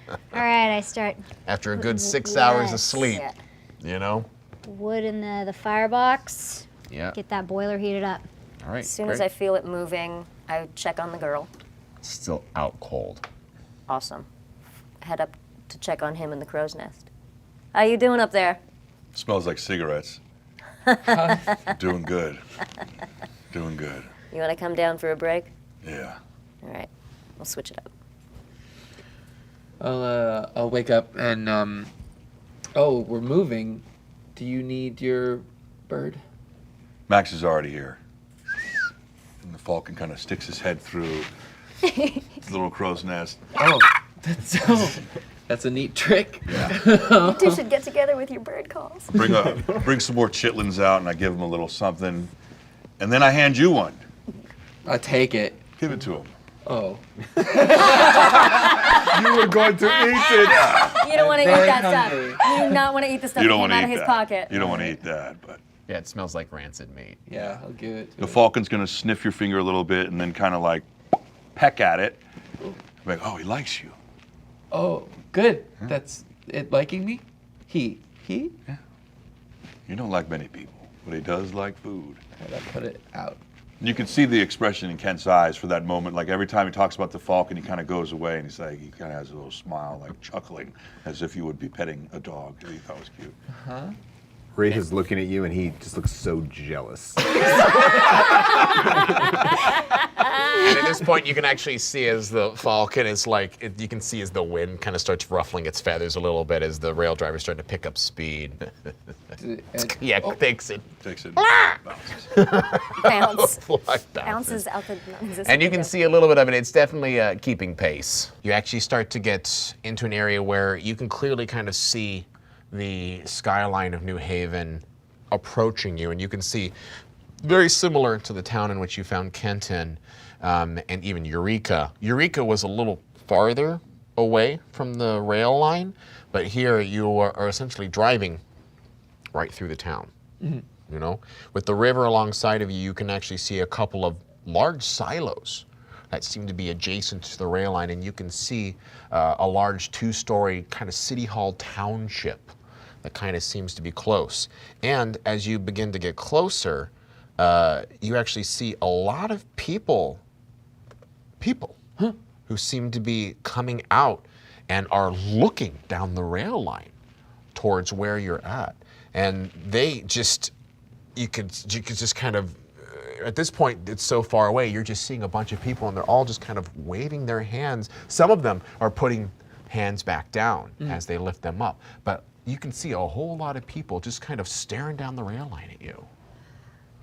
All right, I start
After a good 6 hours of
Yes.
sleep,
Yeah.
you know?
wood in the firebox.
Yeah.
Get that boiler heated up.
All right.
As soon as I feel it moving, I check on the girl.
Still out cold.
Awesome. Head up to check on him in the crow's nest. How you doing up there?
Smells like cigarettes. Doing good. Doing good.
You want to come down for a break?
Yeah.
All right. We'll switch it up.
I'll wake up and oh, we're moving. Do you need your bird?
Max is already here. And the falcon kind of sticks his head through his little crow's nest.
Oh, that's a neat trick.
You two should get together with your bird calls.
Bring some more chitlins out, and I give him a little something. And then I hand you one.
I'll take it.
Give it to him.
Oh.
You were going to eat it.
You don't want to eat
Very
that
hungry.
stuff. You do not want to eat the stuff
You
that
don't
came
want to
out
eat
of his
that.
pocket.
You don't want to eat that, but
Yeah, it smells like rancid meat.
Yeah, I'll give it.
the falcon's going to sniff your finger a little bit and then kind of like peck at it. Like, oh, he likes you.
Oh, good. That's it liking me? He?
You don't like many people, but he does like food.
I'll put it out.
You can see the expression in Kent's eyes for that moment. Like every time he talks about the falcon, he kind of goes away and he's like, he kind of has a little smile, like chuckling, as if you would be petting a dog that he thought was cute.
Wraith is looking at you, and he just looks so jealous.
And at this point, you can actually see as the falcon is like, you can see as the wind kind of starts ruffling its feathers a little bit as the rail driver's starting to pick up speed. Yeah, takes it.
Takes it. bounces.
Bounce.
Fly
Bounces out the non-existent
And you can
window.
see a little bit of it. It's definitely keeping pace. You actually start to get into an area where you can clearly kind of see the skyline of New Haven approaching you, and you can see very similar to the town in which you found Kent in, and even Eureka. Eureka was a little farther away from the rail line, but here you are essentially driving right through the town. You know, with the river alongside of you, you can actually see a couple of large silos that seem to be adjacent to the rail line, and you can see a large two-story kind of city hall township that kind of seems to be close. And as you begin to get closer, you actually see a lot of people who seem to be coming out and are looking down the rail line towards where you're at. And they just, you could just kind of, at this point, it's so far away, you're just seeing a bunch of people and they're all just kind of waving their hands. Some of them are putting hands back down as they lift them up. But you can see a whole lot of people just kind of staring down the rail line at you.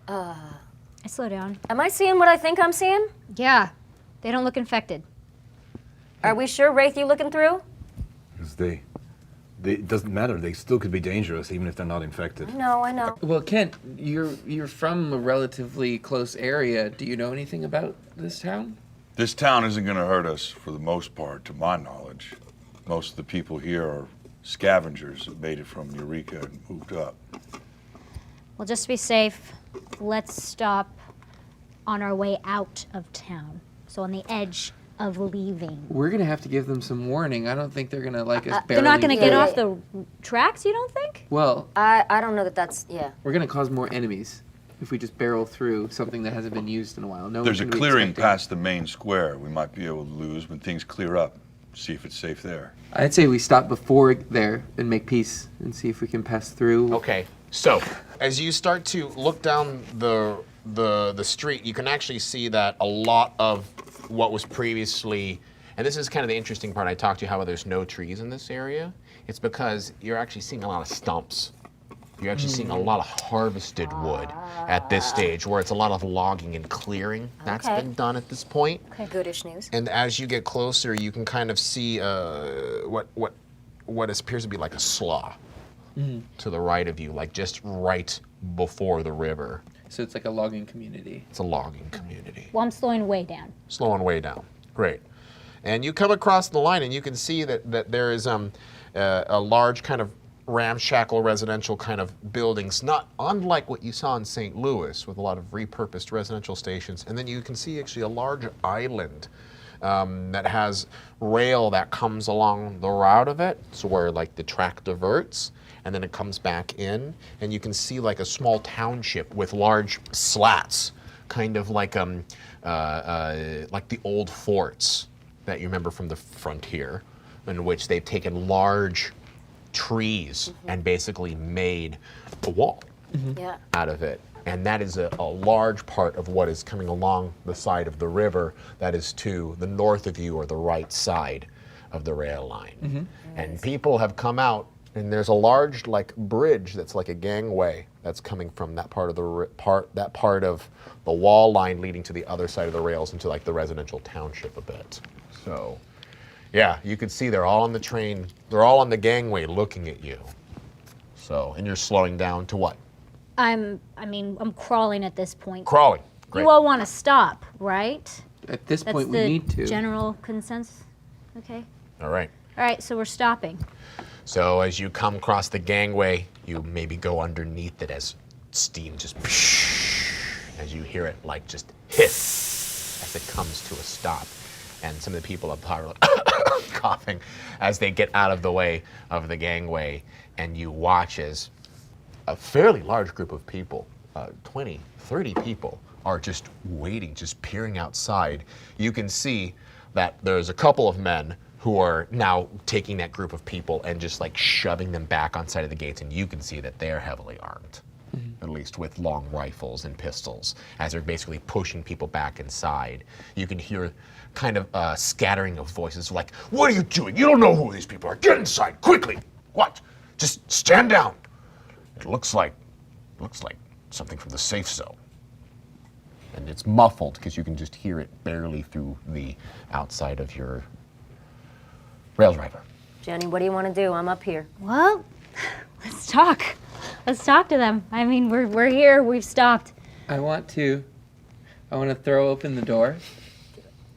I slow down.
Am I seeing what I think I'm seeing?
Yeah, they don't look infected.
Are we sure, Wraith, you looking through?
'Cause it doesn't matter. They still could be dangerous, even if they're not infected.
No, I know.
Well, Kent, you're from a relatively close area. Do you know anything about this town?
This town isn't going to hurt us for the most part, to my knowledge. Most of the people here are scavengers that made it from Eureka and moved up.
Well, just to be safe, let's stop on our way out of town. So on the edge of leaving.
We're gonna have to give them some warning. I don't think they're gonna like us barely.
They're not going to get
Yeah.
off the tracks, you don't think?
Well,
I don't know that that's, yeah.
we're gonna cause more enemies if we just barrel through something that hasn't been used in a while. No
There's a
one's gonna be
clearing
expecting.
past the main square we might be able to lose when things clear up. See if it's safe there.
I'd say we stop before there and make peace and see if we can pass through.
Okay, so as you start to look down the street, you can actually see that a lot of what was previously, and this is kind of the interesting part. I talked to you how there's no trees in this area. It's because you're actually seeing a lot of stumps. You're actually seeing a lot of harvested wood at this stage, where it's a lot of logging and clearing that's
Okay.
been done at this point.
Okay, goodish news.
And as you get closer, you can kind of see what what appears to be like a slough to the right of you, like just right before the river.
So it's like a logging community.
It's a logging community.
Well, I'm slowing way down.
Slowing way down. Great. And you come across the line and you can see that there is a large kind of ramshackle residential kind of buildings, not unlike what you saw in St. Louis with a lot of repurposed residential stations. And then you can see actually a large island that has rail that comes along the route of it, so where like the track diverts, and then it comes back in, and you can see like a small township with large slats, kind of like the old forts that you remember from the frontier, in which they've taken large trees and basically made a wall
Yeah.
out of it. And that is a large part of what is coming along the side of the river that is to the north of you or the right side of the rail line. And people have come out, and there's a large like bridge that's like a gangway that's coming from that part of the wall line leading to the other side of the rails into like the residential township a bit. So yeah, you can see they're all on the train, they're all on the gangway looking at you. So, and you're slowing down to what?
I'm crawling at this point.
Crawling. Great.
You all want to stop, right?
At this
That's
point,
the
we need to.
general consensus. Okay.
All right.
All right, so we're stopping.
So as you come across the gangway, you maybe go underneath it as steam just as you hear it like just hiss as it comes to a stop. And some of the people are probably coughing as they get out of the way of the gangway, and you watch as a fairly large group of people, 20, 30 people, are just waiting, just peering outside. You can see that there's a couple of men who are now taking that group of people and just like shoving them back on side of the gates, and you can see that they're heavily armed, at least with long rifles and pistols, as they're basically pushing people back inside. You can hear kind of a scattering of voices like, "What are you doing? You don't know who these people are. Get inside, quickly. What? Just stand down. It looks like something from the safe zone." And it's muffled because you can just hear it barely through the outside of your rail driver.
Jenny, what do you want to do? I'm up here.
Well, let's talk. Let's talk to them. I mean, we're here. We've stopped.
I want to throw open the door,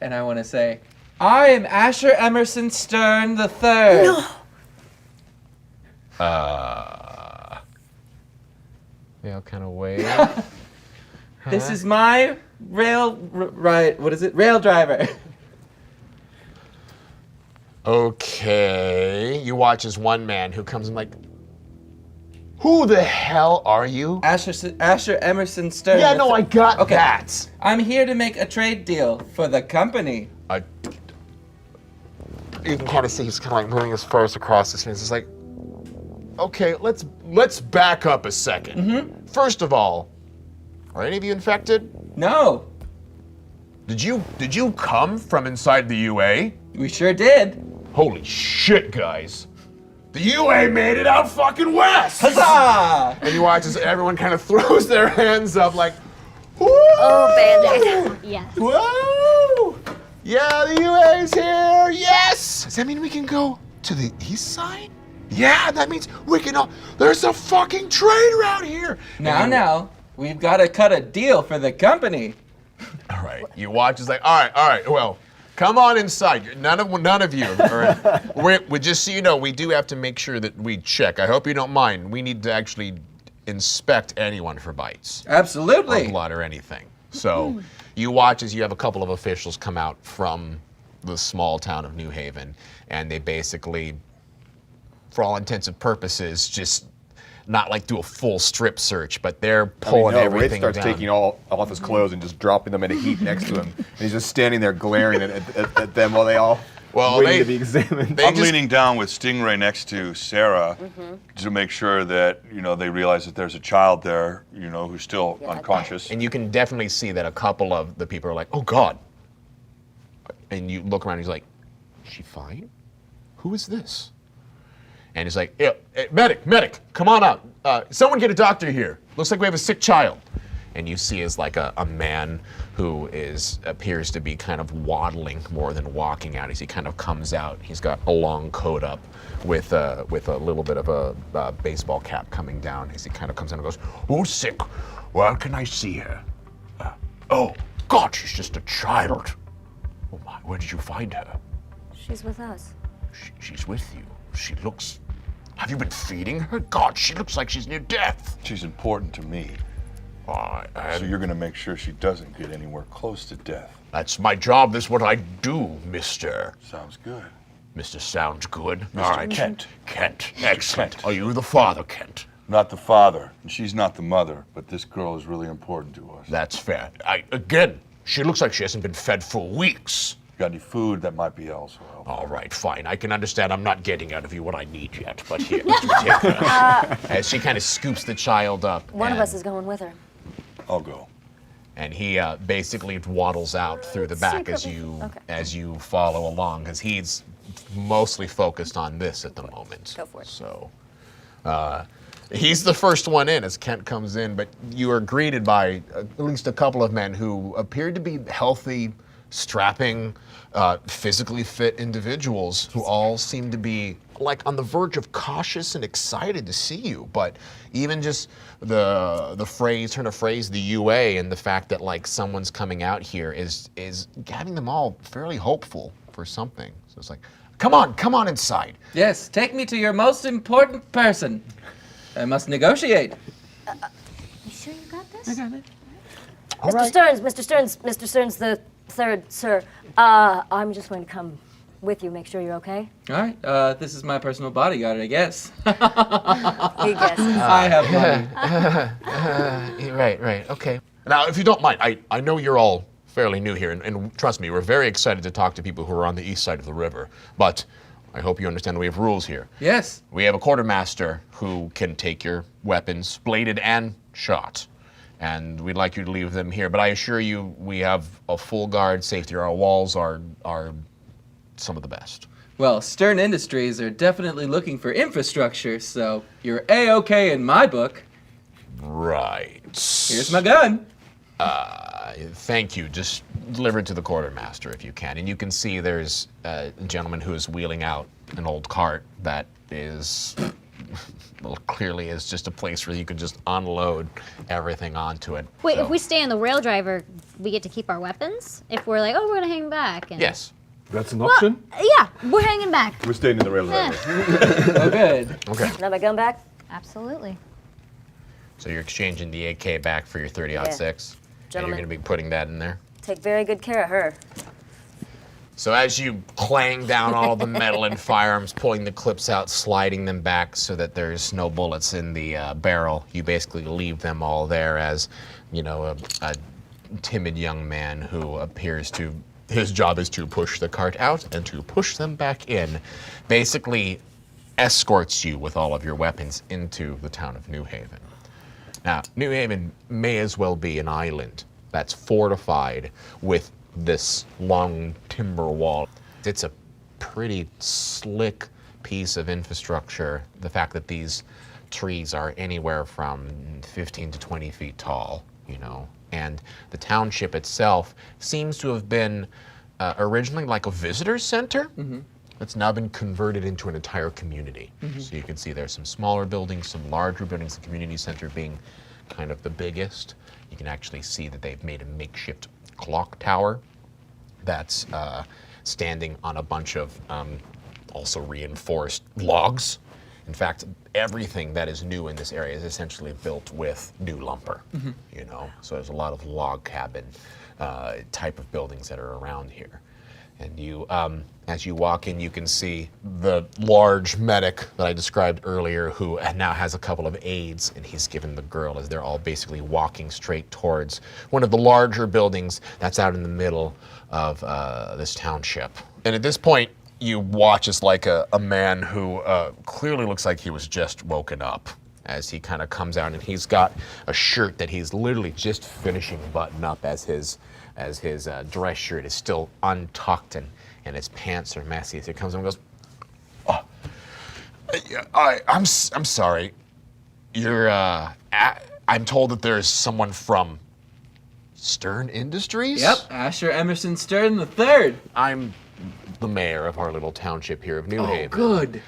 and I want to say, "I am Asher Emerson Stern III." No.
They all kind of wave.
This is my rail driver.
Okay. You watch as one man who comes in like, "Who the hell are you?"
Asher Emerson Stern.
Yeah, no, I got that.
I'm here to make a trade deal for the company.
You can kind of see he's kind of like moving his fingers across his hands. It's like, okay, let's back up a second. First of all, are any of you infected?
No,
Did you come from inside the UA?
we sure did.
Holy shit, guys. The UA made it out fucking west!
Huzzah!
And you watch as everyone kind of throws their hands up like, woo!
Oh, Band-Aid.
Yes.
Whoa! Yeah, the UA's here! Yes! Does that mean we can go to the east side? Yeah, that means we can all... There's a fucking train route here!
Now, we've got to cut a deal for the company.
All right, you watch as like, all right, well, come on inside. None of you. We just so you know, we do have to make sure that we check. I hope you don't mind. We need to actually inspect anyone for bites.
Absolutely.
Or blood or anything. So you watch as you have a couple of officials come out from the small town of New Haven, and they basically, for all intents and purposes, just not like do a full strip search, but they're pulling everything
Ray starts
down.
taking all off his clothes and just dropping them in a heap next to him, and he's just standing there glaring at them while they all waiting to be examined.
I'm leaning down with Stingray next to Sarah to make sure that they realize that there's a child there, who's still unconscious.
And you can definitely see that a couple of the people are like, "Oh God!" And you look around, and he's like, "Is she fine? Who is this?" And he's like, "Yeah, medic, come on out. Someone get a doctor here. Looks like we have a sick child." and you see is like a man who appears to be kind of waddling more than walking out as he kind of comes out. He's got a long coat up with a little bit of a baseball cap coming down as he kind of comes in and goes, "Who's sick? Well, can I see her? Oh, God, she's just a child. Oh my, where did you find her?"
She's with us.
She's with you. She looks... Have you been feeding her? God, she looks like she's near death.
She's important to me. So you're gonna make sure she doesn't get anywhere close to death.
That's my job. That's what I do, Mr.
Sounds good.
Mr. Sounds good.
Mr.
All right.
Kent.
Kent. Excellent.
Kent.
Are you the father, Kent?
Not the father, and she's not the mother, but this girl is really important to us.
That's fair. Again, she looks like she hasn't been fed for weeks.
Got any food that might be also helpful?
All right, fine. I can understand I'm not getting out of you what I need yet, but here, you take her. As she kind of scoops the child up.
One of us is going with her.
I'll go.
And he basically waddles out through the back as you follow along, because he's mostly focused on this at the moment.
Go for it.
So he's the first one in as Kent comes in, but you are greeted by at least a couple of men who appeared to be healthy, strapping, physically fit individuals who all seem to be like on the verge of cautious and excited to see you. But even just the turn of phrase, the UA, and the fact that like someone's coming out here is having them all fairly hopeful for something. So it's like, come on inside.
Yes, take me to your most important person. I must negotiate.
You sure you got this?
I got it.
Mr. Stearns the third, sir. I'm just going to come with you, make sure you're okay.
All right, this is my personal bodyguard, I guess.
He guesses.
I have money.
Right, okay. Now, if you don't mind, I know you're all fairly new here, and trust me, we're very excited to talk to people who are on the east side of the river, but I hope you understand we have rules here.
Yes.
We have a quartermaster who can take your weapons, bladed and shot, and we'd like you to leave them here, but I assure you we have a full guard safety. Our walls are some of the best.
Well, Stern Industries are definitely looking for infrastructure, so you're A-okay in my book.
Right.
Here's my gun.
Thank you. Just deliver it to the quartermaster if you can. And you can see there's a gentleman who is wheeling out an old cart that is, well, clearly is just a place where you can just unload everything onto it.
Wait,
So-
if we stay in the rail driver, we get to keep our weapons? If we're like, oh, we're gonna hang back? And...
Yes.
That's an option?
Yeah, we're hanging back.
We're staying in the railroad.
Yeah.
Oh, good.
Okay.
Can I have my gun back?
Absolutely.
So you're exchanging the AK back for your 30-06, and you're
Gentlemen.
going to be putting that in there.
Take very good care of her.
So as you clang down all the metal and firearms, pulling the clips out, sliding them back so that there's no bullets in the barrel, you basically leave them all there as, you know, a timid young man who appears to, his job is to push the cart out and to push them back in. Basically escorts you with all of your weapons into the town of New Haven. Now, New Haven may as well be an island that's fortified with this long timber wall. It's a pretty slick piece of infrastructure. The fact that these trees are anywhere from 15 to 20 feet tall, you know, and the township itself seems to have been originally like a visitor center. It's now been converted into an entire community. So you can see there's some smaller buildings, some larger buildings, the community center being kind of the biggest. You can actually see that they've made a makeshift clock tower that's standing on a bunch of also reinforced logs. In fact, everything that is new in this area is essentially built with new lumber, you know? So there's a lot of log cabin type of buildings that are around here. And you, as you walk in, you can see the large medic that I described earlier, who now has a couple of aides, and he's given the girl as they're all basically walking straight towards one of the larger buildings that's out in the middle of this township. And at this point, you watch as like a man who clearly looks like he was just woken up as he kind of comes out, and he's got a shirt that he's literally just finishing button up as his dress shirt is still untucked and his pants are messy. As he comes in and goes, "Oh, I'm sorry. You're I'm told that there's someone from Stern Industries?
Yep, Asher Emerson Stern the third.
I'm the mayor of our little township here of New Haven.
Good.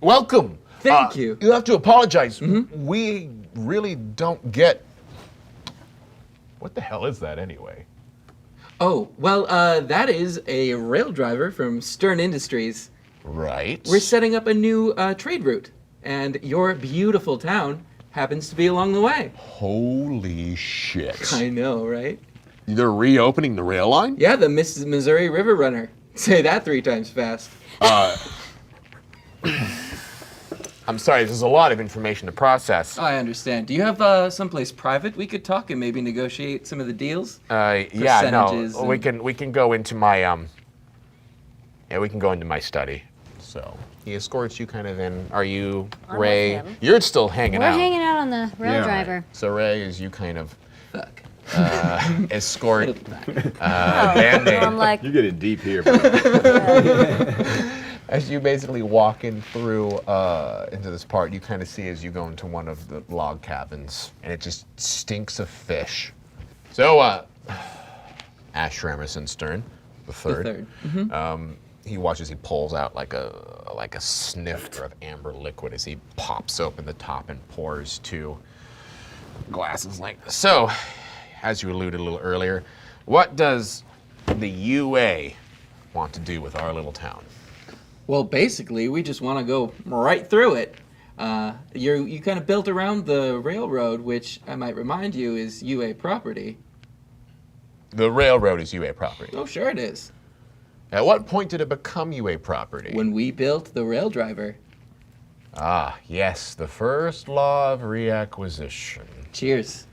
Welcome.
Thank you.
You have to apologize. We really don't get. What the hell is that anyway?
Oh, well, that is a rail driver from Stern Industries.
Right.
We're setting up a new trade route, and your beautiful town happens to be along the way.
Holy shit.
I know, right?
They're reopening the rail line?
Yeah, the Missouri River Runner. Say that 3 times fast.
I'm sorry, there's a lot of information to process.
I understand. Do you have someplace private we could talk and maybe negotiate some of the deals?
Yeah,
Percentages
no. We can go into my we can go into my study. So he escorts you kind of in. Are you
I'm
Ray?
with him.
You're still hanging
We're
out.
hanging out on the rail
Yeah.
driver.
So Ray is you kind of
Fuck.
escort
It'll be fine.
Dandy.
So I'm like,
You're getting deep here, bro.
As you basically walk in through into this part, you kind of see as you go into one of the log cabins, and it just stinks of fish. So, Asher Emerson Stern, the third. He watches. He pulls out like a snifter of amber liquid as he pops open the top and pours 2 glasses like this. So, as you alluded a little earlier, what does the UA want to do with our little town?
Well, basically, we just want to go right through it. You kind of built around the railroad, which I might remind you is UA property.
The railroad is UA property.
Oh, sure it is.
At what point did it become UA property?
When we built the rail driver.
Ah, yes, the first law of reacquisition.
Cheers.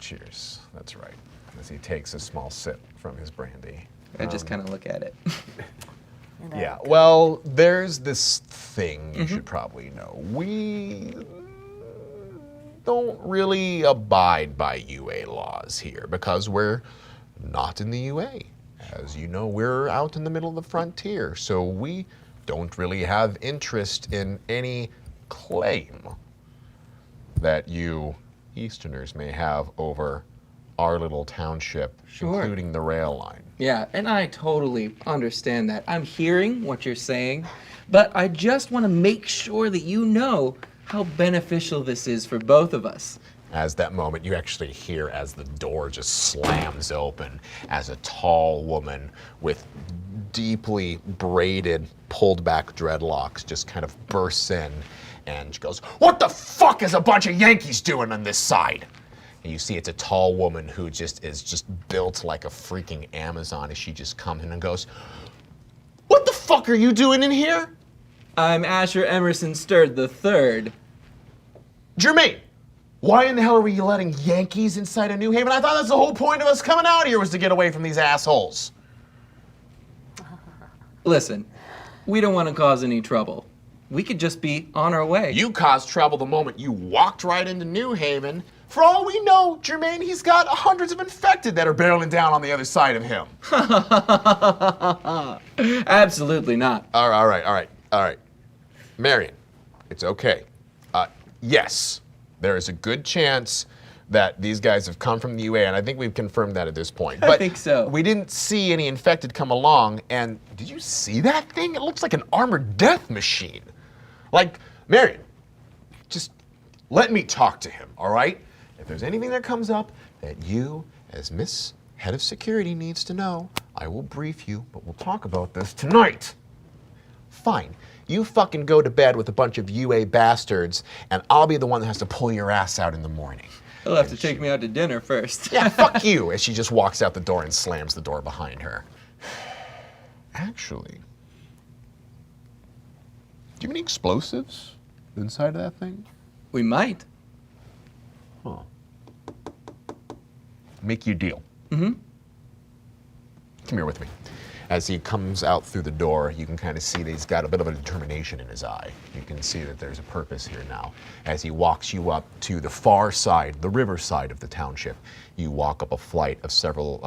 Cheers. That's right. As he takes a small sip from his brandy.
I just kind of look at it.
Yeah, well, there's this thing you should probably know. We don't really abide by UA laws here because we're not in the UA. As you know, we're out in the middle of the frontier, so we don't really have interest in any claim that you Easterners may have over our little township,
Sure.
including the rail line.
Yeah, and I totally understand that. I'm hearing what you're saying, but I just want to make sure that you know how beneficial this is for both of us.
As that moment, you actually hear as the door just slams open, as a tall woman with deeply braided, pulled back dreadlocks just kind of bursts in, and she goes, "What the fuck is a bunch of Yankees doing on this side?" And you see it's a tall woman who just is just built like a freaking Amazon as she just comes in and goes, "What the fuck are you doing in here?"
I'm Asher Emerson Stern the third.
Jermaine, why in the hell are we letting Yankees inside of New Haven? I thought that's the whole point of us coming out here was to get away from these assholes.
Listen, we don't want to cause any trouble. We could just be on our way.
You caused trouble the moment you walked right into New Haven. For all we know, Jermaine, he's got hundreds of infected that are barreling down on the other side of him.
Absolutely not.
All right. Marion, it's okay. Yes, there is a good chance that these guys have come from the UA, and I think we've confirmed that at this point. But
think so.
We didn't see any infected come along, and did you see that thing? It looks like an armored death machine. Like, Marion, just let me talk to him, all right? If there's anything that comes up that you, as Miss Head of Security, needs to know, I will brief you, but we'll talk about this tonight. Fine. You fucking go to bed with a bunch of UA bastards, and I'll be the one that has to pull your ass out in the morning.
He'll have to take me out to dinner first.
Yeah, fuck you, as she just walks out the door and slams the door behind her. Actually, do you have any explosives inside of that thing?
We might.
Huh. Make you a deal.
Mm-hmm.
Come here with me. As he comes out through the door, you can kind of see that he's got a bit of a determination in his eye. You can see that there's a purpose here now. As he walks you up to the far side, the river side of the township, you walk up a flight of several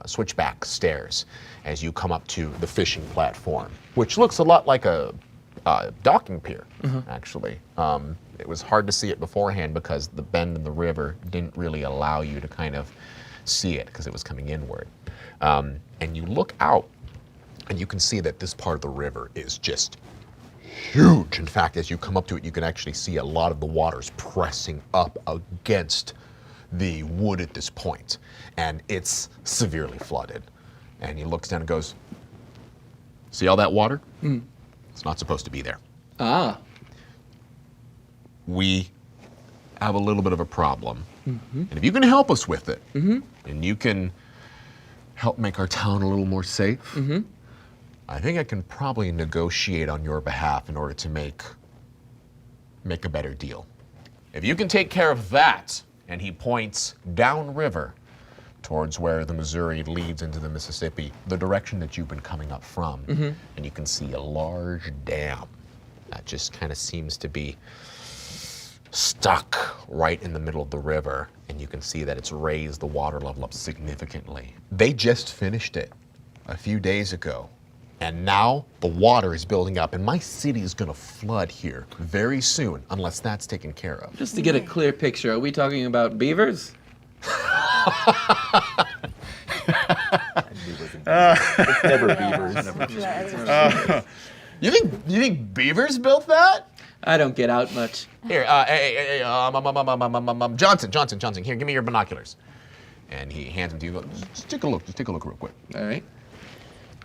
switchback stairs as you come up to the fishing platform, which looks a lot like a docking pier, actually. It was hard to see it beforehand because the bend in the river didn't really allow you to kind of see it because it was coming inward. And you look out and you can see that this part of the river is just huge. In fact, as you come up to it, you can actually see a lot of the waters pressing up against the wood at this point, and it's severely flooded. And he looks down and goes, "See all that water? It's not supposed to be there.
Ah.
We have a little bit of a problem. And if you can help us with it, and you can help make our town a little more safe, I think I can probably negotiate on your behalf in order to make a better deal. If you can take care of that," and he points downriver towards where the Missouri leads into the Mississippi, the direction that you've been coming up from, and you can see a large dam that just kind of seems to be stuck right in the middle of the river, and you can see that it's raised the water level up significantly. They just finished it a few days ago, and now the water is building up, and my city is going to flood here very soon unless that's taken care of.
Just to get a clear picture, are we talking about beavers?
It's never beavers.
You think beavers built that?
I don't get out much.
Here, Johnson, here, give me your binoculars. And he hands them to you. Just take a look real quick.
All right.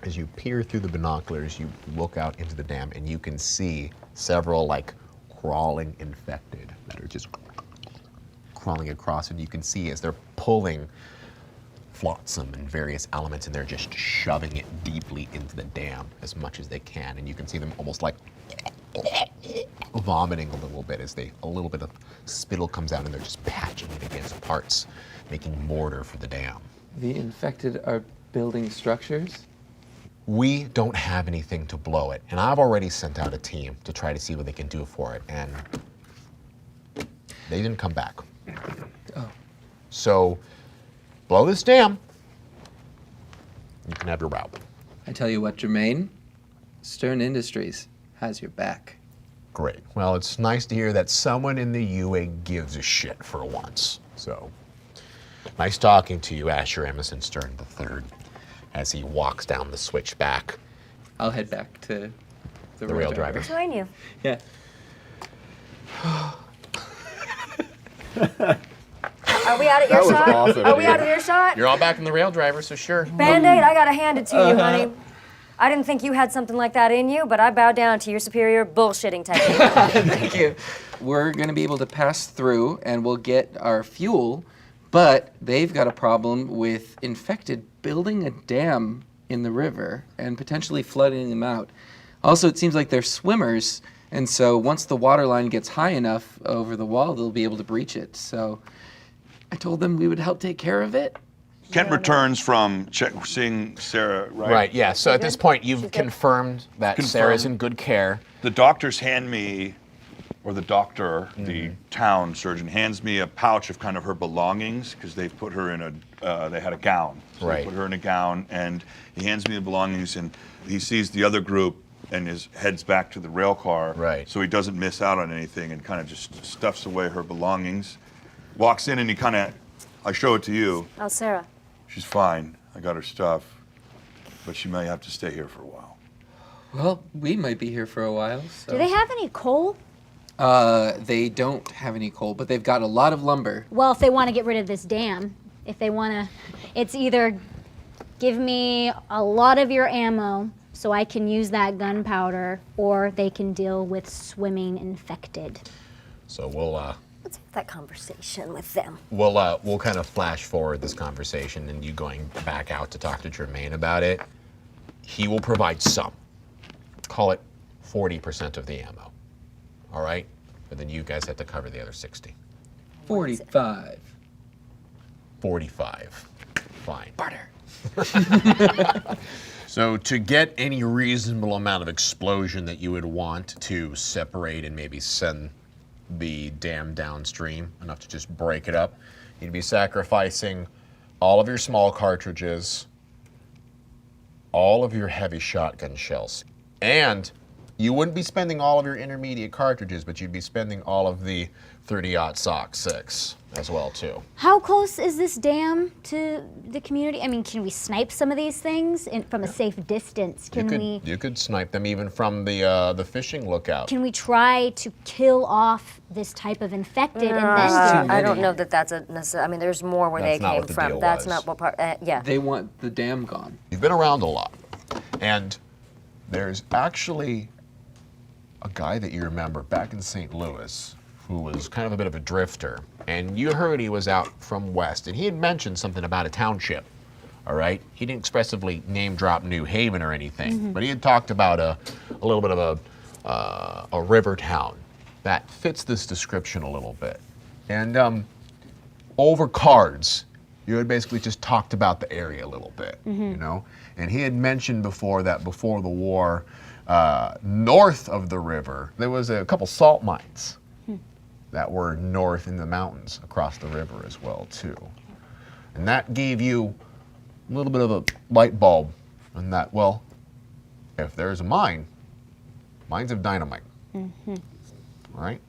As you peer through the binoculars, you look out into the dam, and you can see several, like, crawling infected that are just crawling across, and you can see as they're pulling flotsam and various elements, and they're just shoving it deeply into the dam as much as they can, and you can see them almost like vomiting a little bit as a little bit of spittle comes out, and they're just patching it against parts, making mortar for the dam.
The infected are building structures?
We don't have anything to blow it, and I've already sent out a team to try to see what they can do for it, and they didn't come back.
Oh.
So, blow this dam. You can have your route.
I tell you what, Jermaine, Stern Industries has your back.
Great. Well, it's nice to hear that someone in the UA gives a shit for once. So, nice talking to you, Asher Emerson Stern III, as he walks down the switchback.
I'll head back to the
rail driver.
Join you.
Yeah.
Are we out of
That was
earshot?
awesome,
Are we
dude.
out of earshot?
You're all back in the rail driver, so sure.
Band-Aid, I gotta hand it to you, honey. I didn't think you had something like that in you, but I bow down to your superior bullshitting technique.
Thank you. We're going to be able to pass through and we'll get our fuel, but they've got a problem with infected building a dam in the river and potentially flooding them out. Also, it seems like they're swimmers, and so once the water line gets high enough over the wall, they'll be able to breach it. So I told them we would help take care of it.
Kent returns from seeing Sarah, right?
Right, yeah. So at this point,
She's
you've
good.
confirmed that Sarah's in good care.
The doctors hand me, or the doctor, the town surgeon, hands me a pouch of kind of her belongings because they've put her in they had a gown. So
Right.
They put her in a gown, and he hands me the belongings, and he sees the other group and heads back to the rail car.
Right.
So he doesn't miss out on anything and kind of just stuffs away her belongings. Walks in and I show it to you.
Oh, Sarah.
She's fine. I got her stuff, but she may have to stay here for a while.
Well, we might be here for a while. So.
Do they have any coal?
They don't have any coal, but they've got a lot of lumber.
Well, if they want to get rid of this dam, if they want to, it's either give me a lot of your ammo so I can use that gunpowder, or they can deal with swimming infected.
So we'll
Let's have that conversation with them.
we'll kind of flash forward this conversation and you going back out to talk to Jermaine about it. He will provide some. Call it 40% of the ammo. All right? But then you guys have to cover the other 60.
45.
45. Fine.
Barter.
So to get any reasonable amount of explosion that you would want to separate and maybe send the dam downstream, enough to just break it up, you'd be sacrificing all of your small cartridges, all of your heavy shotgun shells, and you wouldn't be spending all of your intermediate cartridges, but you'd be spending all of the 30-SOC 6 as well too.
How close is this dam to the community? I mean, can we snipe some of these things from a safe distance?
You could snipe them even from the fishing lookout.
Can we try to kill off this type of infected and then
I don't know that that's a necessary. I mean, there's more where
That's
they
not
came
what the
from.
deal
That's
was.
not what part. Yeah.
They want the dam gone.
You've been around a lot, and there's actually a guy that you remember back in St. Louis who was kind of a bit of a drifter, and you heard he was out from west, and he had mentioned something about a township. All right, he didn't expressively name drop New Haven or anything, but he had talked about a little bit of a river town that fits this description a little bit. And over cards, you had basically just talked about the area a little bit, you know? And he had mentioned before that before the war, north of the river, there was a couple salt mines that were north in the mountains across the river as well, too. And that gave you a little bit of a light bulb on that, well, if there's a mine, mines have dynamite, right?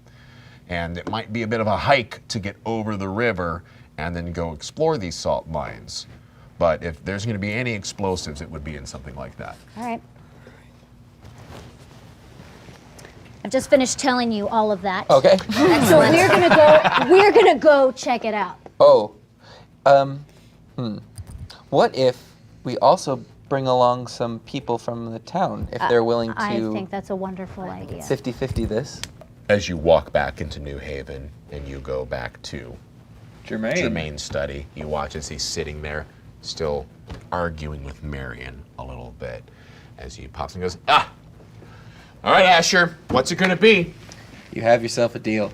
And it might be a bit of a hike to get over the river and then go explore these salt mines. But if there's going to be any explosives, it would be in something like that.
All right. I've just finished telling you all of that.
Okay.
So we're gonna go check it out.
Oh, what if we also bring along some people from the town if they're willing to
I think that's a wonderful idea.
50-50 this?
As you walk back into New Haven and you go back to Jermaine's study, you watch as he's sitting there, still arguing with Marion a little bit, as he pops and goes, all right, Asher, what's it gonna be?
You have yourself a deal.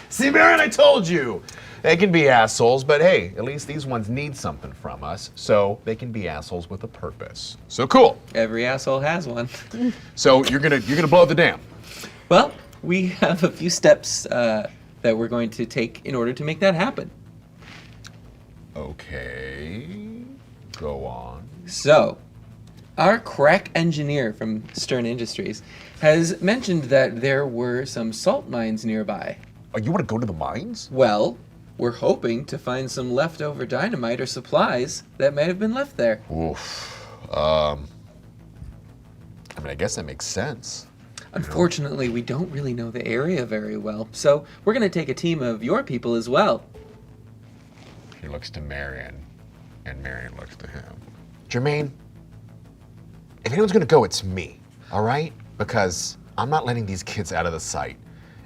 See, Marion, I told you. They can be assholes, but hey, at least these ones need something from us, so they can be assholes with a purpose. So cool.
Every asshole has one.
So you're gonna blow the dam.
Well, we have a few steps that we're going to take in order to make that happen.
Okay, go on.
So, our crack engineer from Stern Industries has mentioned that there were some salt mines nearby.
Oh, you want to go to the mines?
Well, we're hoping to find some leftover dynamite or supplies that may have been left there.
Oof. I mean, I guess that makes sense.
Unfortunately, we don't really know the area very well, so we're going to take a team of your people as well.
He looks to Marion, and Marion looks to him. Jermaine, if anyone's gonna go, it's me, all right? Because I'm not letting these kids out of the sight.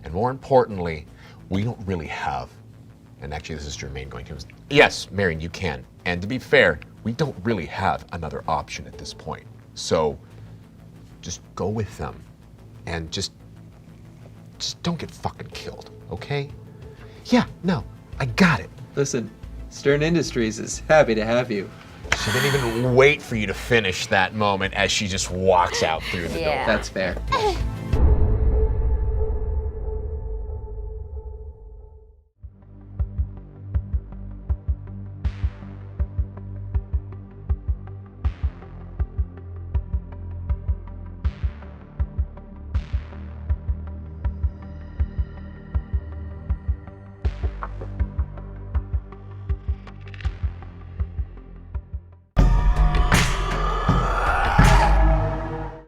And more importantly, we don't really have, and actually this is Jermaine going to him. Yes, Marion, you can. And to be fair, we don't really have another option at this point. So just go with them and just don't get fucking killed, okay? Yeah, no, I got it.
Listen, Stern Industries is happy to have you.
She didn't even wait for you to finish that moment as she just walks out through the door.
Yeah.
That's fair.